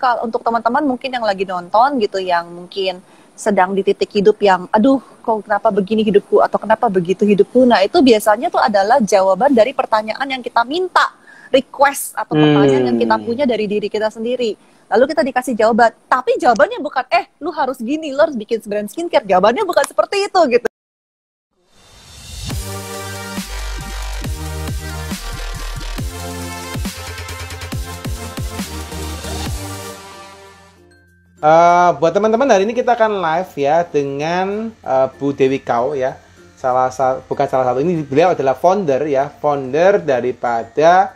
kalau untuk teman-teman mungkin yang lagi nonton gitu, yang mungkin sedang di titik hidup yang, aduh, kok kenapa begini hidupku atau kenapa begitu hidupku. Nah, itu biasanya tuh adalah jawaban dari pertanyaan yang kita minta, request atau pertanyaan yang kita punya dari diri kita sendiri. Lalu kita dikasih jawaban, tapi jawabannya bukan, lu harus gini, lu harus bikin brand skincare. Jawabannya bukan seperti itu gitu. Buat teman-teman, hari ini kita akan live ya dengan Bu Dewi Kau ya. Bukan salah satu, ini beliau adalah founder ya, founder daripada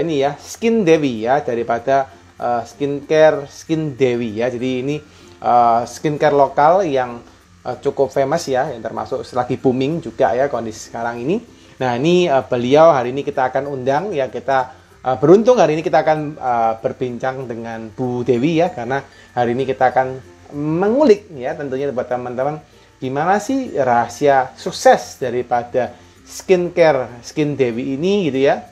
ini ya, Skin Dewi ya, daripada skincare Skin Dewi ya. Jadi ini skincare lokal yang cukup famous ya, yang termasuk lagi booming juga ya kondisi sekarang ini. Nah, ini beliau hari ini kita akan undang ya, kita beruntung hari ini kita akan berbincang dengan Bu Dewi ya, karena hari ini kita akan mengulik ya tentunya buat teman-teman gimana sih rahasia sukses daripada skincare Skin Dewi ini gitu ya,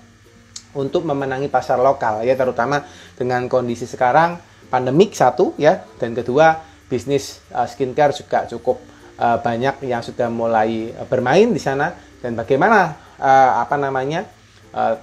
untuk memenangi pasar lokal ya, terutama dengan kondisi sekarang pandemik satu ya, dan kedua bisnis skincare juga cukup banyak yang sudah mulai bermain di sana, dan bagaimana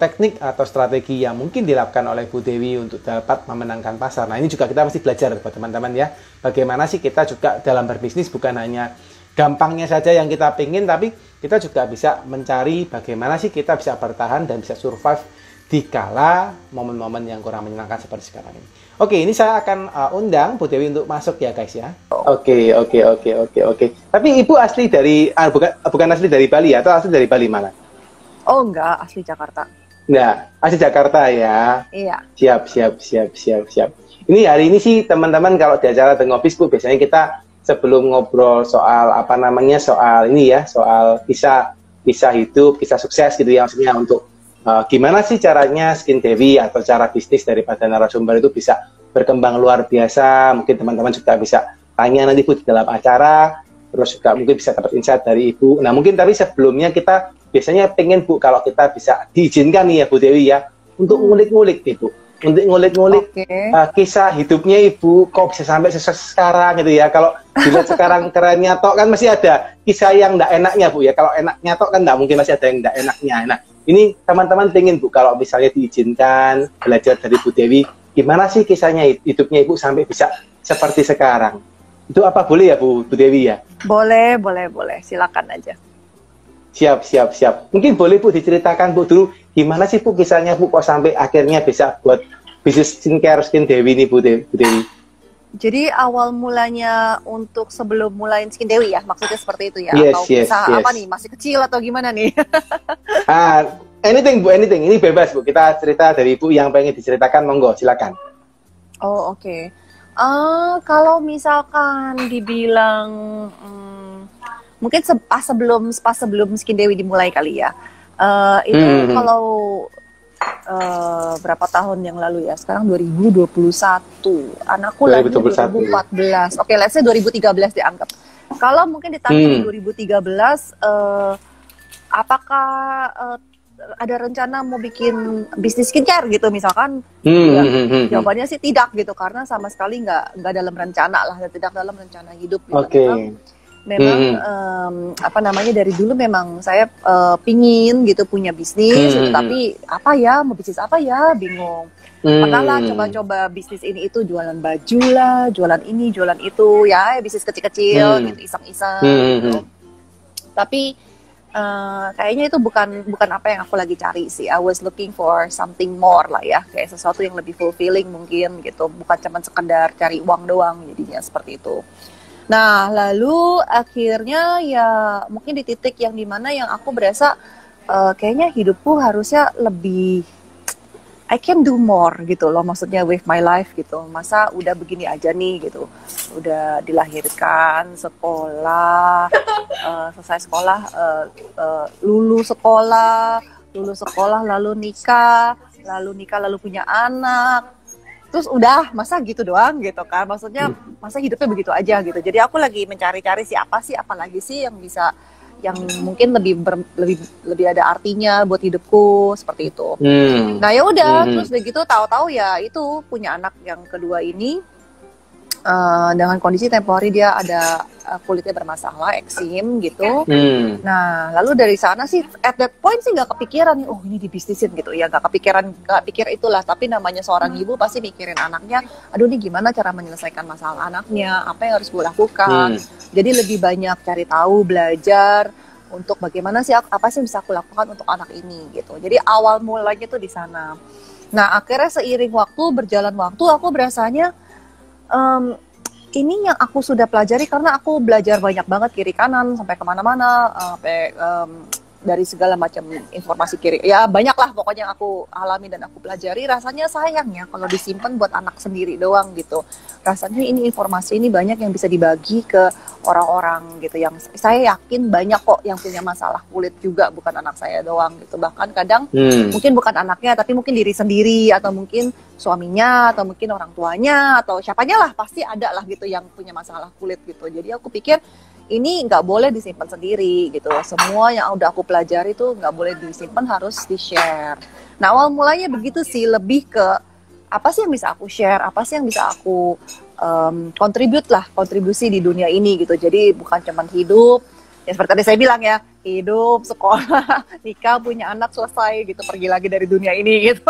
teknik atau strategi yang mungkin dilakukan oleh Bu Dewi untuk dapat memenangkan pasar. Nah, ini juga kita mesti belajar buat teman-teman ya, bagaimana sih kita juga dalam berbisnis bukan hanya gampangnya saja yang kita pengen, tapi kita juga bisa mencari bagaimana sih kita bisa bertahan dan bisa survive di kala momen-momen yang kurang menyenangkan seperti sekarang ini. Oke, ini saya akan undang Bu Dewi untuk masuk ya guys ya. Oke. Tapi Ibu asli dari bukan asli dari Bali atau asli dari Bali mana? Oh enggak, asli Jakarta. Nah, asli Jakarta ya. Iya. Siap. Ini hari ini sih teman-teman, kalau di acara The Ngobis Bu, biasanya kita sebelum ngobrol soal soal ini ya, soal kisah hidup, kisah sukses gitu ya, maksudnya untuk gimana sih caranya Skin Dewi atau cara bisnis daripada narasumber itu bisa berkembang luar biasa. Mungkin teman-teman juga bisa tanya nanti Bu di dalam acara, terus juga mungkin bisa dapat insight dari Ibu. Nah, mungkin tapi sebelumnya kita biasanya pengen Bu, kalau kita bisa diizinkan nih ya Bu Dewi ya, untuk ngulik-ngulik nih Bu, untuk ngulik-ngulik kisah hidupnya Ibu, kok bisa sampai sukses sekarang gitu ya. Kalau dilihat sekarang kerennya tok kan masih ada kisah yang enggak enaknya Bu ya, kalau enaknya tok kan enggak mungkin, masih ada yang enggak enaknya. Nah, ini teman-teman pengen Bu, kalau misalnya diizinkan belajar dari Bu Dewi, gimana sih kisahnya hidupnya Ibu sampai bisa seperti sekarang. Itu apa boleh ya Bu Dewi ya? Boleh, silakan aja. Siap. Mungkin boleh Bu diceritakan Bu dulu, gimana sih Bu kisahnya Bu kok sampai akhirnya bisa buat bisnis skincare Skin Dewi ini Bu Dewi? Jadi awal mulanya untuk sebelum mulain Skin Dewi ya, maksudnya seperti itu ya? Yes, atau kisah apa nih, masih kecil atau gimana nih? Anything Bu, anything. Ini bebas Bu, kita cerita dari Bu yang pengen diceritakan, monggo silakan. Oh oke. Kalau misalkan dibilang mungkin pas sebelum Skin Dewi dimulai kali ya. Itu kalau berapa tahun yang lalu ya? Sekarang 2021. Anakku lahir 2014. Oke, let's say 2013 dianggap. Kalau mungkin di tahun 2013 apakah ada rencana mau bikin bisnis skincare gitu misalkan? Jawabannya sih tidak gitu, karena sama sekali nggak dalam rencana lah, tidak dalam rencana hidup gitu. Memang dari dulu memang saya pingin gitu punya bisnis gitu, tapi mau bisnis apa ya, bingung. Pernah lah coba-coba bisnis ini itu, jualan baju lah, jualan ini, jualan itu ya, bisnis kecil-kecil gitu, iseng-iseng gitu. Tapi kayaknya itu bukan apa yang aku lagi cari sih. I was looking for something more lah ya, kayak sesuatu yang lebih fulfilling mungkin gitu, bukan cuma sekedar cari uang doang, jadinya seperti itu. Nah, lalu akhirnya ya mungkin di titik yang dimana yang aku berasa kayaknya hidupku harusnya lebih, I can do more gitu loh, maksudnya with my life gitu. Masa udah begini aja nih gitu, udah dilahirkan, sekolah, selesai sekolah, lulus sekolah, lalu nikah, lalu punya anak. Terus udah, masa gitu doang gitu kan, maksudnya masa hidupnya begitu aja gitu. Jadi aku lagi mencari-cari apalagi sih yang bisa yang mungkin lebih ada artinya buat hidupku seperti itu. Nah ya udah, terus begitu tahu-tahu ya itu punya anak yang kedua ini dengan kondisi temporary dia ada kulitnya bermasalah, eksim gitu. Nah lalu dari sana sih at that point sih nggak kepikiran nih, oh ini dibisnisin gitu ya, nggak pikir itulah. Tapi namanya seorang ibu pasti mikirin anaknya, aduh ini gimana cara menyelesaikan masalah anaknya, apa yang harus gue lakukan. Jadi lebih banyak cari tahu, belajar untuk bagaimana sih, apa sih yang bisa aku lakukan untuk anak ini gitu. Jadi awal mulanya tuh di sana. Nah akhirnya seiring waktu, berjalan waktu, aku berasanya ini yang aku sudah pelajari karena aku belajar banyak banget kiri kanan sampai kemana-mana, sampai dari segala macam informasi kiri, ya banyak lah pokoknya yang aku alami dan aku pelajari. Rasanya sayang ya kalau disimpan buat anak sendiri doang gitu. Rasanya ini informasi ini banyak yang bisa dibagi ke orang-orang gitu, yang saya yakin banyak kok yang punya masalah kulit juga, bukan anak saya doang gitu. Bahkan kadang mungkin bukan anaknya tapi mungkin diri sendiri, atau mungkin suaminya, atau mungkin orang tuanya, atau siapanya lah, pasti ada lah gitu yang punya masalah kulit gitu. Jadi aku pikir ini nggak boleh disimpan sendiri gitu. Semua yang udah aku pelajari itu nggak boleh disimpan, harus di-share. Nah awal mulanya begitu sih, lebih ke apa sih yang bisa aku share, apa sih yang bisa aku kontribusi di dunia ini gitu. Jadi bukan cuma hidup, ya seperti tadi saya bilang ya, hidup, sekolah, nikah, punya anak, selesai gitu, pergi lagi dari dunia ini gitu.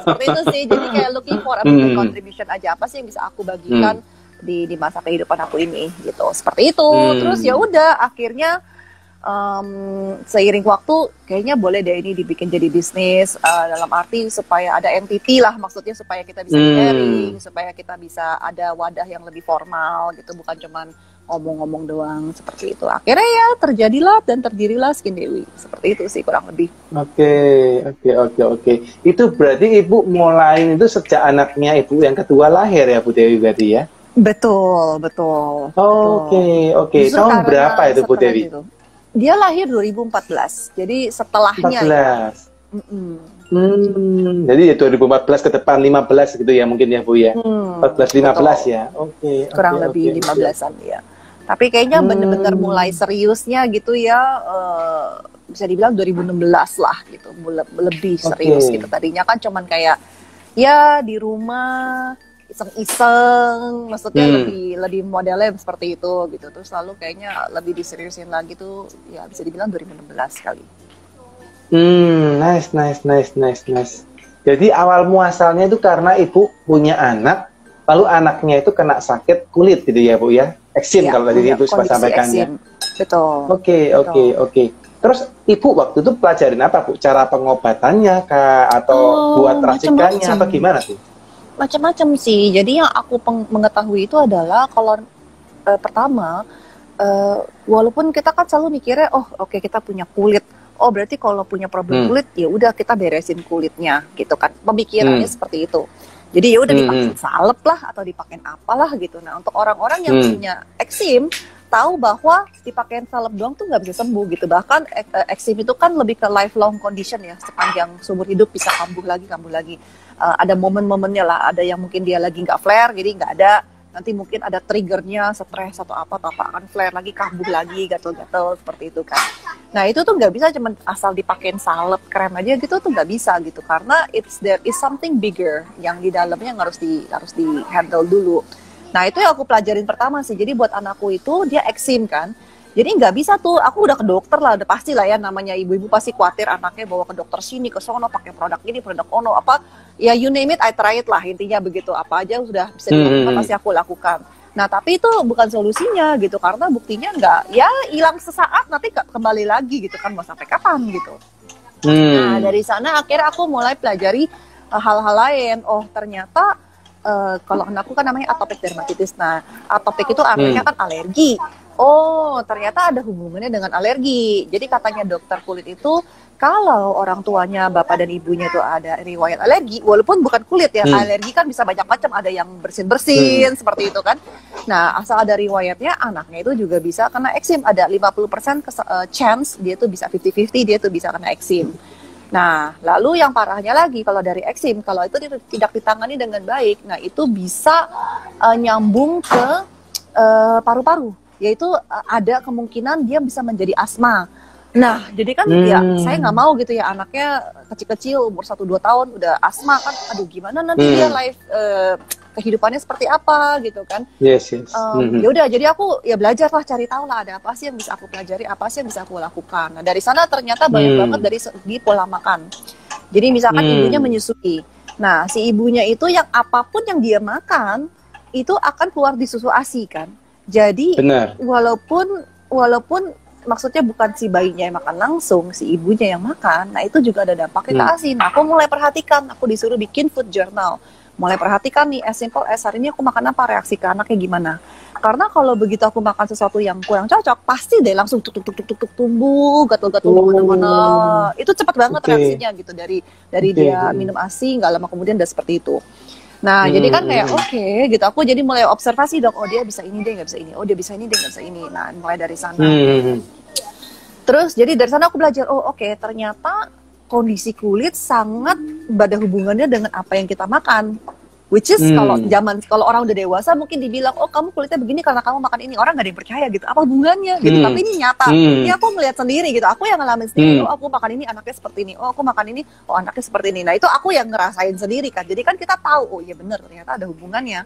Seperti itu sih, jadi kayak looking for a bigger contribution aja, apa sih yang bisa aku bagikan di masa kehidupan aku ini gitu, seperti itu. Terus ya udah akhirnya seiring waktu kayaknya boleh deh ini dibikin jadi bisnis, dalam arti supaya ada entity lah, maksudnya supaya kita bisa sharing, supaya kita bisa ada wadah yang lebih formal gitu, bukan cuman ngomong-ngomong doang, seperti itu. Akhirnya ya terjadilah dan terdirilah Skin Dewi, seperti itu sih kurang lebih. Oke. Itu berarti ibu mulai itu sejak anaknya ibu yang kedua lahir ya Bu Dewi berarti ya? Betul. Oke. Tahun berapa itu Bu Dewi? Dia lahir 2014, jadi setelahnya. 14. Jadi ya 2014 ke depan 15 gitu ya mungkin ya Bu ya? 14-15 ya? Oke. Kurang lebih 15-an ya. Tapi kayaknya bener-bener mulai seriusnya gitu ya, bisa dibilang 2016 lah gitu, lebih serius gitu. Tadinya kan cuman kayak ya di rumah iseng-iseng, maksudnya lebih modelnya seperti itu gitu. Terus lalu kayaknya lebih diseriusin lagi tuh ya bisa dibilang 2016 kali. Nice. Jadi awal muasalnya itu karena ibu punya anak, lalu anaknya itu kena sakit kulit gitu ya Bu ya? Eksim ya, kalau tadi itu sempat sampaikannya. Betul. Oke. Terus ibu waktu itu pelajarin apa Bu? Cara pengobatannya kah? Atau buat racikannya apa gimana tuh? Macam-macam sih. Jadi yang aku mengetahui itu adalah kalau pertama, walaupun kita kan selalu mikirnya, oke, kita punya kulit, berarti kalau punya problem kulit ya udah kita beresin kulitnya gitu kan. Pemikirannya seperti itu. Jadi ya udah dipakai salep lah atau dipakai apalah gitu. Nah untuk orang-orang yang punya eksim, tahu bahwa dipakein salep doang tuh nggak bisa sembuh gitu. Bahkan eksim itu kan lebih ke lifelong condition ya, sepanjang seumur hidup bisa kambuh lagi. Ada momen-momennya lah, ada yang mungkin dia lagi nggak flare, jadi nggak ada. Nanti mungkin ada triggernya, stres atau apa akan flare lagi, kambuh lagi, gatel-gatel seperti itu kan. Nah itu tuh nggak bisa cuma asal dipakein salep, krem aja gitu tuh nggak bisa gitu, karena there is something bigger yang di dalamnya yang harus di handle dulu. Nah itu yang aku pelajarin pertama sih. Jadi buat anakku itu dia eksim kan. Jadi nggak bisa tuh, aku udah ke dokter lah, udah pasti lah ya, namanya ibu-ibu pasti khawatir anaknya bawa ke dokter sini, ke sono, pakai produk ini, produk ono, apa, ya you name it, I try it lah, intinya begitu, apa aja sudah bisa dilakukan, pasti aku lakukan. Nah tapi itu bukan solusinya gitu, karena buktinya nggak, ya hilang sesaat, nanti kembali lagi gitu kan, mau sampai kapan gitu. Nah dari sana akhirnya aku mulai pelajari hal-hal lain, ternyata kalau anakku kan namanya atopic dermatitis. Nah atopic itu artinya kan alergi. Ternyata ada hubungannya dengan alergi. Jadi katanya dokter kulit itu, kalau orang tuanya, bapak dan ibunya itu ada riwayat alergi, walaupun bukan kulit ya, alergi kan bisa banyak macam, ada yang bersin-bersin seperti itu kan. Nah, asal ada riwayatnya, anaknya itu juga bisa kena eksim. Ada 50% chance dia tuh bisa 50-50, dia tuh bisa kena eksim. Nah, lalu yang parahnya lagi, kalau dari eksim, kalau itu tidak ditangani dengan baik, nah itu bisa nyambung ke paru-paru. yaitu ada kemungkinan dia bisa menjadi asma. Nah, jadi kan ya saya nggak mau gitu ya anaknya kecil-kecil umur 1-2 tahun udah asma kan, aduh gimana nanti dia life kehidupannya seperti apa gitu kan. Yes. Ya udah, jadi aku ya belajar lah, cari tahu lah ada apa sih yang bisa aku pelajari, apa sih yang bisa aku lakukan. Nah, dari sana ternyata banyak banget dari segi pola makan. Jadi misalkan ibunya menyusui. Nah, si ibunya itu yang apapun yang dia makan itu akan keluar di susu ASI kan. Jadi walaupun maksudnya bukan si bayinya yang makan langsung, si ibunya yang makan, nah itu juga ada dampaknya ke ASI. Nah, aku mulai perhatikan, aku disuruh bikin food journal. Mulai perhatikan nih, as simple as hari ini aku makan apa, reaksi ke anaknya gimana. Karena kalau begitu aku makan sesuatu yang kurang cocok, pasti deh langsung tuk tumbuh, gatal-gatal mana-mana. Itu cepat banget reaksinya gitu, dari dia minum ASI, nggak lama kemudian udah seperti itu. Nah, jadi kan kayak oke, gitu. Aku jadi mulai observasi dong, oh dia bisa ini, dia nggak bisa ini. Oh dia bisa ini, dia nggak bisa ini. Nah, mulai dari sana. Terus, jadi dari sana aku belajar, oh oke, ternyata kondisi kulit sangat ada hubungannya dengan apa yang kita makan. Which is kalau orang udah dewasa mungkin dibilang, oh kamu kulitnya begini karena kamu makan ini, orang nggak ada yang percaya gitu, apa hubungannya gitu. Tapi ini nyata, ini aku melihat sendiri gitu, aku yang ngalamin sendiri. Oh aku makan ini anaknya seperti ini, oh aku makan ini, oh anaknya seperti ini. Nah itu aku yang ngerasain sendiri kan, jadi kan kita tahu, oh iya bener ternyata ada hubungannya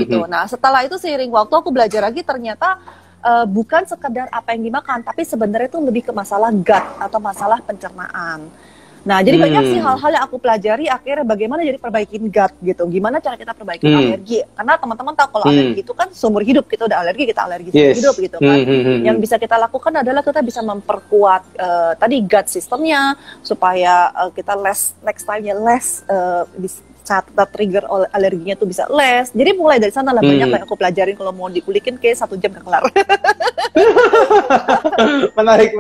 gitu. Nah setelah itu seiring waktu aku belajar lagi, ternyata bukan sekedar apa yang dimakan, tapi sebenarnya itu lebih ke masalah gut atau masalah pencernaan. Nah, jadi banyak sih hal-hal yang aku pelajari, akhirnya bagaimana jadi perbaikin gut gitu. Gimana cara kita perbaikin alergi. Karena teman-teman tahu kalau alergi itu kan seumur hidup, kita udah alergi, kita alergi seumur hidup gitu kan. Yang bisa kita lakukan adalah kita bisa memperkuat tadi gut sistemnya, supaya kita next time-nya saat kita trigger alerginya tuh bisa less. Jadi mulai dari sana lah banyak yang aku pelajarin, kalau mau dikulikin kayak 1 jam gak kelar. menarik.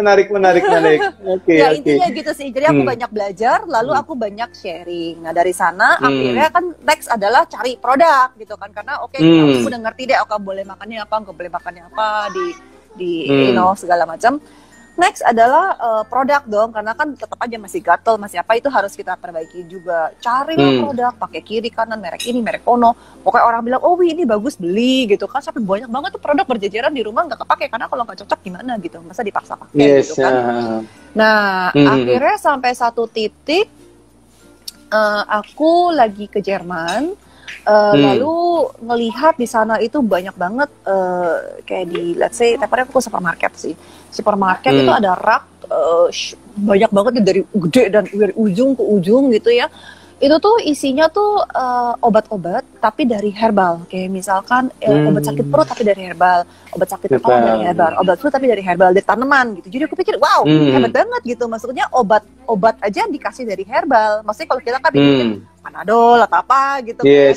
Ya intinya gitu sih. Jadi aku banyak belajar, lalu aku banyak sharing. Nah dari sana akhirnya kan next adalah cari produk gitu kan, karena aku udah ngerti deh, aku boleh makannya apa, nggak boleh makannya apa di segala macam. Next adalah produk dong, karena kan tetap aja masih gatel, masih apa, itu harus kita perbaiki juga. Carilah produk, pakai kiri kanan, merek ini, merek ono. Pokoknya orang bilang, oh ini bagus, beli gitu kan. Sampai banyak banget tuh produk berjejeran di rumah nggak kepake, karena kalau nggak cocok gimana gitu, masa dipaksa pakai gitu kan. Nah akhirnya sampai satu titik aku lagi ke Jerman. Lalu ngelihat di sana itu banyak banget kayak di let's say tempat aku ke supermarket itu ada rak banyak banget dari gede dan dari ujung ke ujung gitu ya. Itu tuh isinya tuh obat-obat tapi dari herbal, kayak misalkan obat sakit perut tapi dari herbal, obat sakit kepala dari herbal, obat flu tapi dari herbal, dari tanaman gitu. Jadi aku pikir wow hebat banget gitu, maksudnya obat aja dikasih dari herbal. Maksudnya kalau kita kan bikin Panadol atau apa gitu ini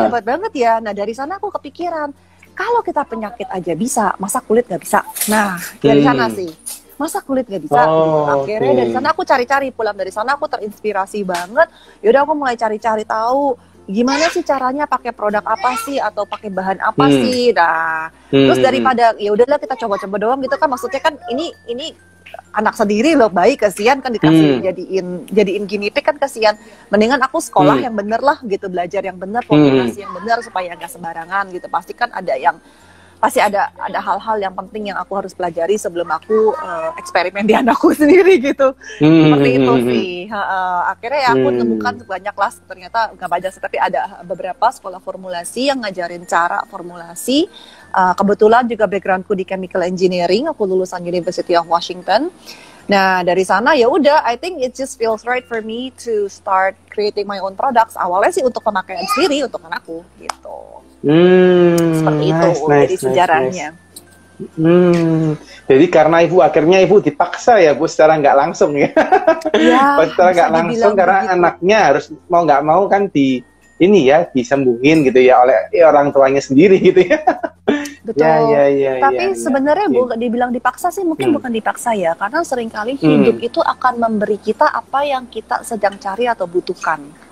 hebat banget ya. Nah dari sana aku kepikiran, kalau kita penyakit aja bisa, masa kulit nggak bisa? Nah dari sana sih, masa kulit nggak bisa? Akhirnya dari sana aku cari-cari, pulang dari sana aku terinspirasi banget. Yaudah aku mulai cari-cari tahu gimana sih caranya, pakai produk apa sih atau pakai bahan apa sih. Nah terus daripada ya udahlah kita coba-coba doang gitu kan, maksudnya kan ini anak sendiri loh, baik kasihan kan dikasih jadiin guinea pig kan kasihan. Mendingan aku sekolah yang bener lah gitu, belajar yang bener, formulasi yang bener supaya nggak sembarangan gitu. Pasti kan ada hal-hal yang penting yang aku harus pelajari sebelum aku eksperimen di anakku sendiri gitu. Seperti itu sih. Akhirnya ya aku temukan banyak lah, ternyata nggak banyak sih, tapi ada beberapa sekolah formulasi yang ngajarin cara formulasi. Kebetulan juga backgroundku di chemical engineering, aku lulusan University of Washington. Nah dari sana ya udah, I think it just feels right for me to start creating my own products. Awalnya sih untuk pemakaian sendiri untuk anakku gitu. Seperti itu jadi sejarahnya. Jadi karena akhirnya ibu dipaksa ya Bu, secara nggak langsung ya. Secara nggak langsung karena begitu. Anaknya harus mau nggak mau kan disembuhin gitu ya oleh orang tuanya sendiri gitu ya. Betul. Tapi sebenarnya Bu, dibilang dipaksa sih mungkin bukan dipaksa ya, karena seringkali hidup itu akan memberi kita apa yang kita sedang cari atau butuhkan.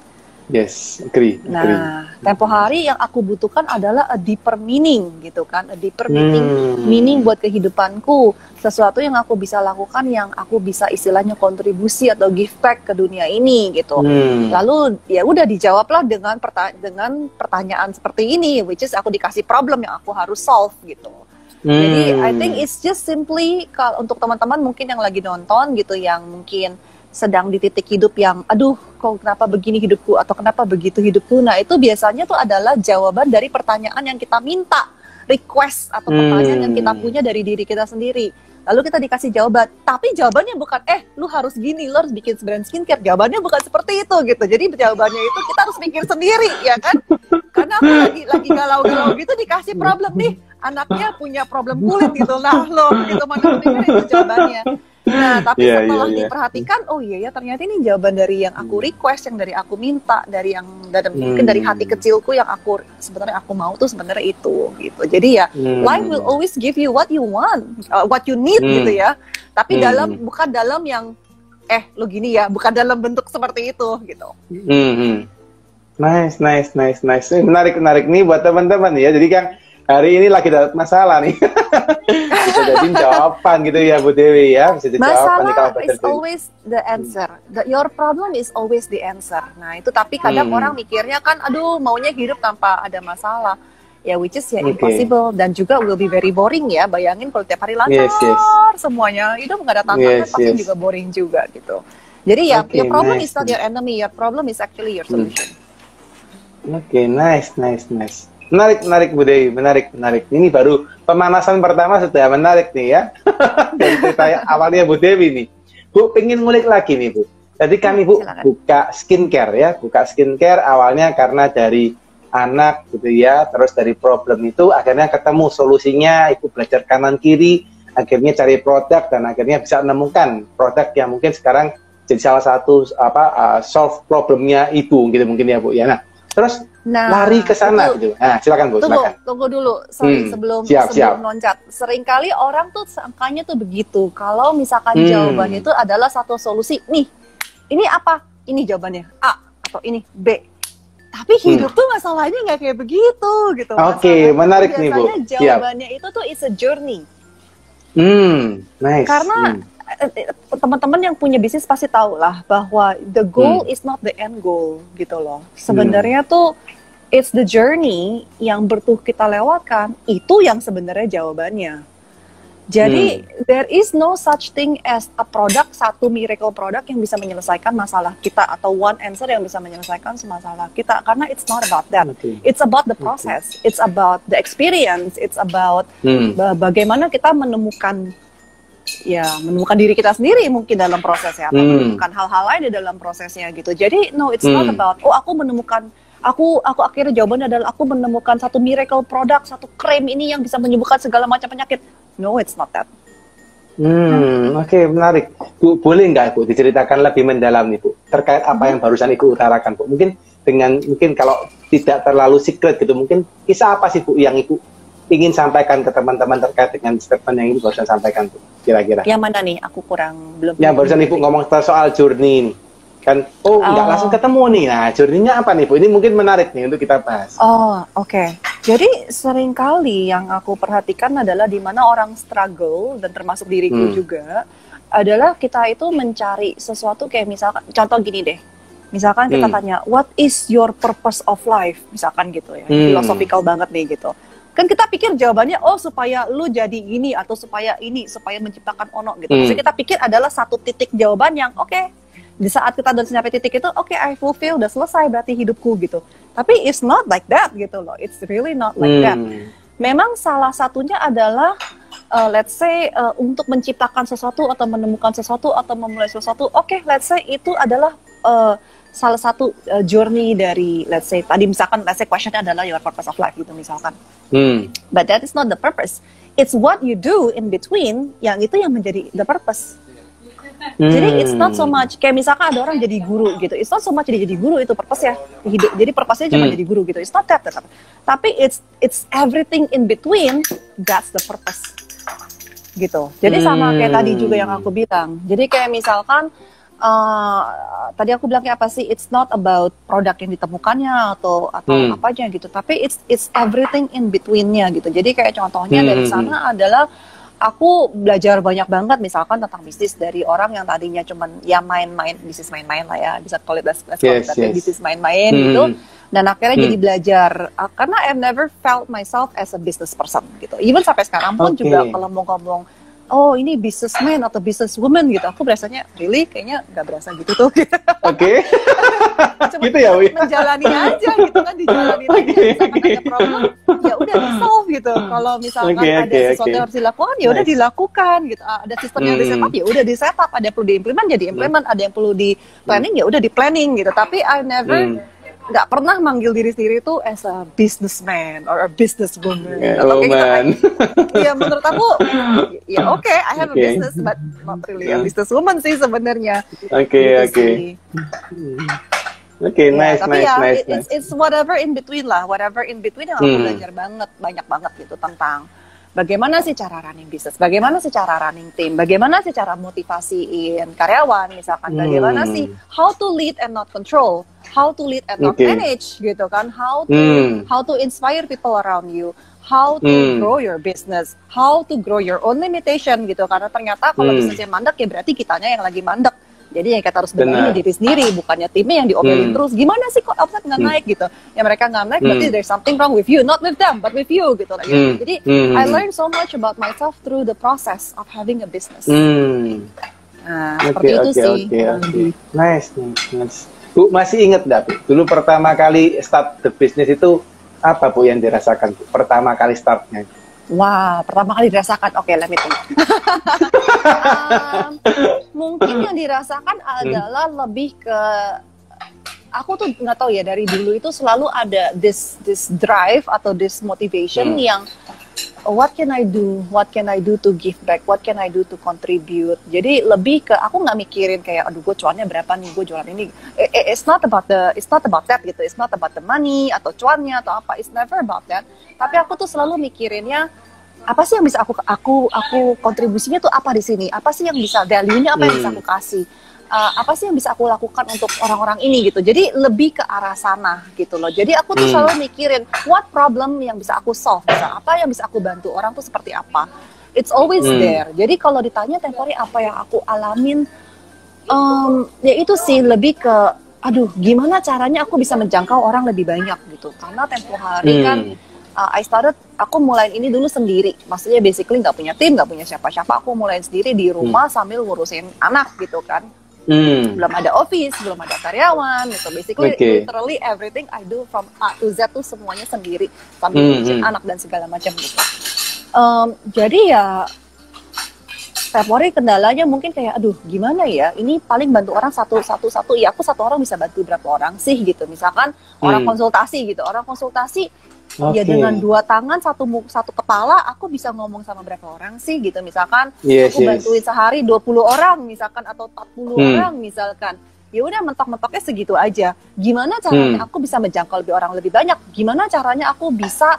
Yes, agree. Nah, tempo hari yang aku butuhkan adalah a deeper meaning gitu kan, a deeper meaning buat kehidupanku, sesuatu yang aku bisa lakukan, yang aku bisa istilahnya kontribusi atau give back ke dunia ini gitu. Lalu ya udah dijawablah dengan pertanyaan seperti ini, which is aku dikasih problem yang aku harus solve gitu. Jadi I think it's just simply kalau untuk teman-teman mungkin yang lagi nonton gitu, yang mungkin sedang di titik hidup yang aduh kok kenapa begini hidupku atau kenapa begitu hidupku. Nah itu biasanya tuh adalah jawaban dari pertanyaan yang kita minta, request atau pertanyaan yang kita punya dari diri kita sendiri. Lalu kita dikasih jawaban, tapi jawabannya bukan lu harus gini, lu harus bikin brand skincare. Jawabannya bukan seperti itu gitu. Jadi jawabannya itu kita harus pikir sendiri ya kan. Karena aku lagi galau-galau gitu dikasih problem nih, anaknya punya problem kulit gitu. Nah loh gitu, mana pikir itu jawabannya. Nah tapi setelah diperhatikan, oh iya ya ternyata ini jawaban dari yang aku request, yang dari aku minta, dari yang mungkin dari hati kecilku yang aku sebenarnya aku mau tuh sebenarnya itu gitu. Jadi ya life will always give you what you want, what you need gitu ya. Tapi bukan dalam yang lo gini ya, bukan dalam bentuk seperti itu gitu. Nice. Menarik nih buat teman-teman ya. Jadi kan hari ini lagi dapat masalah nih. Bisa jadi jawaban gitu ya Bu Dewi ya. Bisa jadi masalah is always the answer. Your problem is always the answer. Nah itu tapi kadang orang mikirnya kan, aduh maunya hidup tanpa ada masalah. Ya which is impossible dan juga will be very boring ya. Bayangin kalau tiap hari lancar semuanya, hidup nggak ada tantangan pasti juga boring juga gitu. Jadi ya your problem is not your enemy. Your problem is actually your solution. Nice. Menarik Bu Dewi, menarik. Ini baru pemanasan pertama sudah menarik nih ya. Dari cerita awalnya Bu Dewi nih. Bu, pengen ngulik lagi nih Bu. Jadi kami Bu buka skincare awalnya karena dari anak gitu ya. Terus dari problem itu akhirnya ketemu solusinya, Ibu belajar kanan kiri, akhirnya cari produk dan akhirnya bisa menemukan produk yang mungkin sekarang jadi salah satu solve problemnya Ibu gitu mungkin ya Bu ya. Nah, terus lari ke sana gitu. Nah, silakan Bu, silakan. Tunggu dulu, sebelum loncat. Seringkali orang tuh sangkanya tuh begitu. Kalau misalkan jawabannya itu adalah satu solusi, nih, ini apa? Ini jawabannya A atau ini B. Tapi hidup tuh masalahnya nggak kayak begitu gitu. Oke, menarik nih Bu. Biasanya jawabannya itu tuh is a journey. Nice. Karena teman-teman yang punya bisnis pasti tahu lah bahwa the goal is not the end goal gitu loh. Sebenarnya tuh it's the journey yang kita lewatkan itu yang sebenarnya jawabannya. Jadi there is no such thing as a product, satu miracle product yang bisa menyelesaikan masalah kita atau one answer yang bisa menyelesaikan masalah kita, karena it's not about that. It's about the process, it's about the experience, it's about bagaimana kita menemukan diri kita sendiri mungkin dalam prosesnya, atau menemukan hal-hal lain di dalam prosesnya gitu. Jadi no, it's not about aku menemukan, aku akhirnya jawabannya adalah aku menemukan satu miracle product, satu krim ini yang bisa menyembuhkan segala macam penyakit. No, it's not that. Oke, menarik. Bu, boleh nggak Bu diceritakan lebih mendalam nih Bu terkait apa yang barusan Ibu utarakan Bu? Mungkin kalau tidak terlalu secret gitu, mungkin kisah apa sih Bu yang Ibu ingin sampaikan ke teman-teman terkait dengan statement yang Ibu barusan sampaikan Bu, kira-kira? Yang mana nih? Aku belum. Yang barusan Ibu ngomong soal journey nih. Kan, nggak langsung ketemu nih. Nah, journey-nya apa nih Bu? Ini mungkin menarik nih untuk kita bahas. Oke. Jadi seringkali yang aku perhatikan adalah di mana orang struggle, dan termasuk diriku juga, adalah kita itu mencari sesuatu kayak misalkan, contoh gini deh. Misalkan kita tanya, what is your purpose of life? Misalkan gitu ya, philosophical banget nih gitu. Kan kita pikir jawabannya, supaya lu jadi ini, atau supaya menciptakan ono gitu. Maksudnya kita pikir adalah satu titik jawaban yang di saat kita udah sampai titik itu, I fulfill, udah selesai berarti hidupku gitu. Tapi it's not like that gitu loh. It's really not like that. Memang salah satunya adalah let's say untuk menciptakan sesuatu atau menemukan sesuatu atau memulai sesuatu. Let's say itu adalah salah satu journey dari, let's say tadi misalkan questionnya adalah your purpose of life gitu misalkan. But that is not the purpose. It's what you do in between yang itu yang menjadi the purpose. Jadi it's not so much kayak misalkan ada orang jadi guru gitu. It's not so much jadi guru itu purpose-nya hidup. Jadi purpose-nya cuma jadi guru gitu. It's not that. Tapi it's everything in between, that's the purpose. Gitu. Jadi sama kayak tadi juga yang aku bilang. Jadi kayak misalkan tadi aku bilang kayak apa sih? It's not about produk yang ditemukannya atau apa aja gitu. Tapi it's everything in between-nya gitu. Jadi kayak contohnya dari sana adalah aku belajar banyak banget misalkan tentang bisnis dari orang yang tadinya cuman ya main-main, bisnis main-main lah ya, bisa call it bisnis main-main gitu. Dan akhirnya jadi belajar, karena I've never felt myself as a business person gitu. Even sampai sekarang pun juga kalau mau ngomong, oh ini businessman atau businesswoman gitu, aku berasanya, really? Kayaknya nggak berasa gitu tuh. Oke. Cuma gitu ya, Wi? menjalani aja gitu kan, dijalani aja. Misalkan ada problem, ya udah di-solve gitu. Kalau misalkan ada sesuatu yang harus dilakukan, ya udah dilakukan gitu. Ada sistem yang di-setup, ya udah di-setup. Ada yang perlu di-implement, ya di-implement. Ada yang perlu di-planning, ya udah di-planning gitu. Tapi I never nggak pernah manggil diri sendiri itu as a businessman or a businesswoman. Atau kayak gitu kan. Ya menurut aku, ya oke, I have a business, but not really a businesswoman sih sebenarnya. Oke. Oke, nice. It's whatever in between lah, whatever in between yang aku belajar banyak banget gitu tentang bagaimana sih cara running bisnis, bagaimana sih cara running tim, bagaimana sih cara motivasiin karyawan misalkan, bagaimana sih how to lead and not control, how to lead and not manage gitu kan, how to inspire people around you, how to grow your business, how to grow your own limitation gitu, karena ternyata kalau bisnisnya mandek ya berarti kitanya yang lagi mandek. Jadi yang kita harus benahi diri sendiri, bukannya timnya yang diomelin terus. Gimana sih kok omset nggak naik gitu? Ya mereka nggak naik, berarti there's something wrong with you, not with them, but with you gitu. Jadi I learned so much about myself through the process of having a business. Nah, seperti itu sih. Nice. Bu, masih ingat nggak, Bu? Dulu pertama kali start the business itu apa, Bu, yang dirasakan, Bu? Pertama kali startnya? Wah, pertama kali dirasakan, oke, let me think. Mungkin yang dirasakan adalah lebih ke, aku tuh nggak tahu ya, dari dulu itu selalu ada this drive atau this motivation yang what can I do to give back, what can I do to contribute. Jadi lebih ke, aku nggak mikirin kayak, aduh gue cuannya berapa nih, gue jualan ini. It's not about that gitu. It's not about the money atau cuannya atau apa. It's never about that. Tapi aku tuh selalu mikirinnya, apa sih yang bisa aku kontribusinya tuh apa di sini? Apa sih yang bisa value-nya, apa yang bisa aku kasih? Apa sih yang bisa aku lakukan untuk orang-orang ini gitu. Jadi lebih ke arah sana gitu loh. Jadi aku tuh selalu mikirin what problem yang bisa aku solve, apa yang bisa aku bantu orang tuh seperti apa. It's always there. Jadi kalau ditanya tempo hari apa yang aku alamin, ya itu sih lebih ke, aduh gimana caranya aku bisa menjangkau orang lebih banyak gitu. Karena tempo hari kan aku mulai ini dulu sendiri. Maksudnya basically nggak punya tim, nggak punya siapa-siapa. Aku mulai sendiri di rumah sambil ngurusin anak gitu kan. Belum ada office, belum ada karyawan gitu. Basically literally everything I do from A to Z tuh semuanya sendiri. Sambil ngurusin anak dan segala macam gitu. Jadi ya setiap hari kendalanya mungkin kayak, aduh gimana ya, ini paling bantu orang satu, ya aku satu orang bisa bantu berapa orang sih gitu. Misalkan orang konsultasi gitu, ya dengan 2 tangan, satu kepala, aku bisa ngomong sama berapa orang sih gitu. Misalkan aku bantuin sehari 20 orang misalkan, atau 40 orang misalkan. Ya udah mentok-mentoknya segitu aja. Gimana caranya aku bisa menjangkau lebih banyak? Gimana caranya aku bisa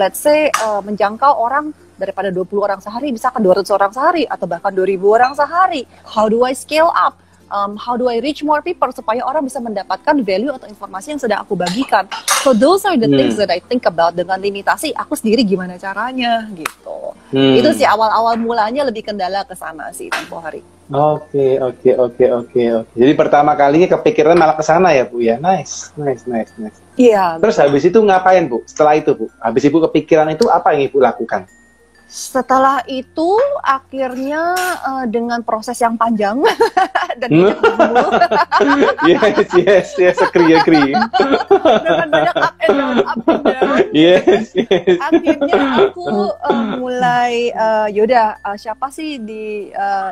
let's say menjangkau orang daripada 20 orang sehari, misalkan 200 orang sehari, atau bahkan 2000 orang sehari. How do I scale up? How do I reach more people supaya orang bisa mendapatkan value atau informasi yang sedang aku bagikan. So those are the things that I think about. Dengan limitasi aku sendiri gimana caranya gitu. Itu sih awal-awal mulanya lebih kendala ke sana sih tempo hari. Oke. Jadi pertama kalinya kepikiran malah ke sana ya, Bu ya. Nice. Iya. Terus habis itu ngapain, Bu? Setelah itu, Bu. Habis Ibu kepikiran itu apa yang Ibu lakukan? Setelah itu akhirnya dengan proses yang panjang dan banyak bergumul. yes, agree. Dengan banyak up and down. Yes. Akhirnya aku mulai yaudah siapa sih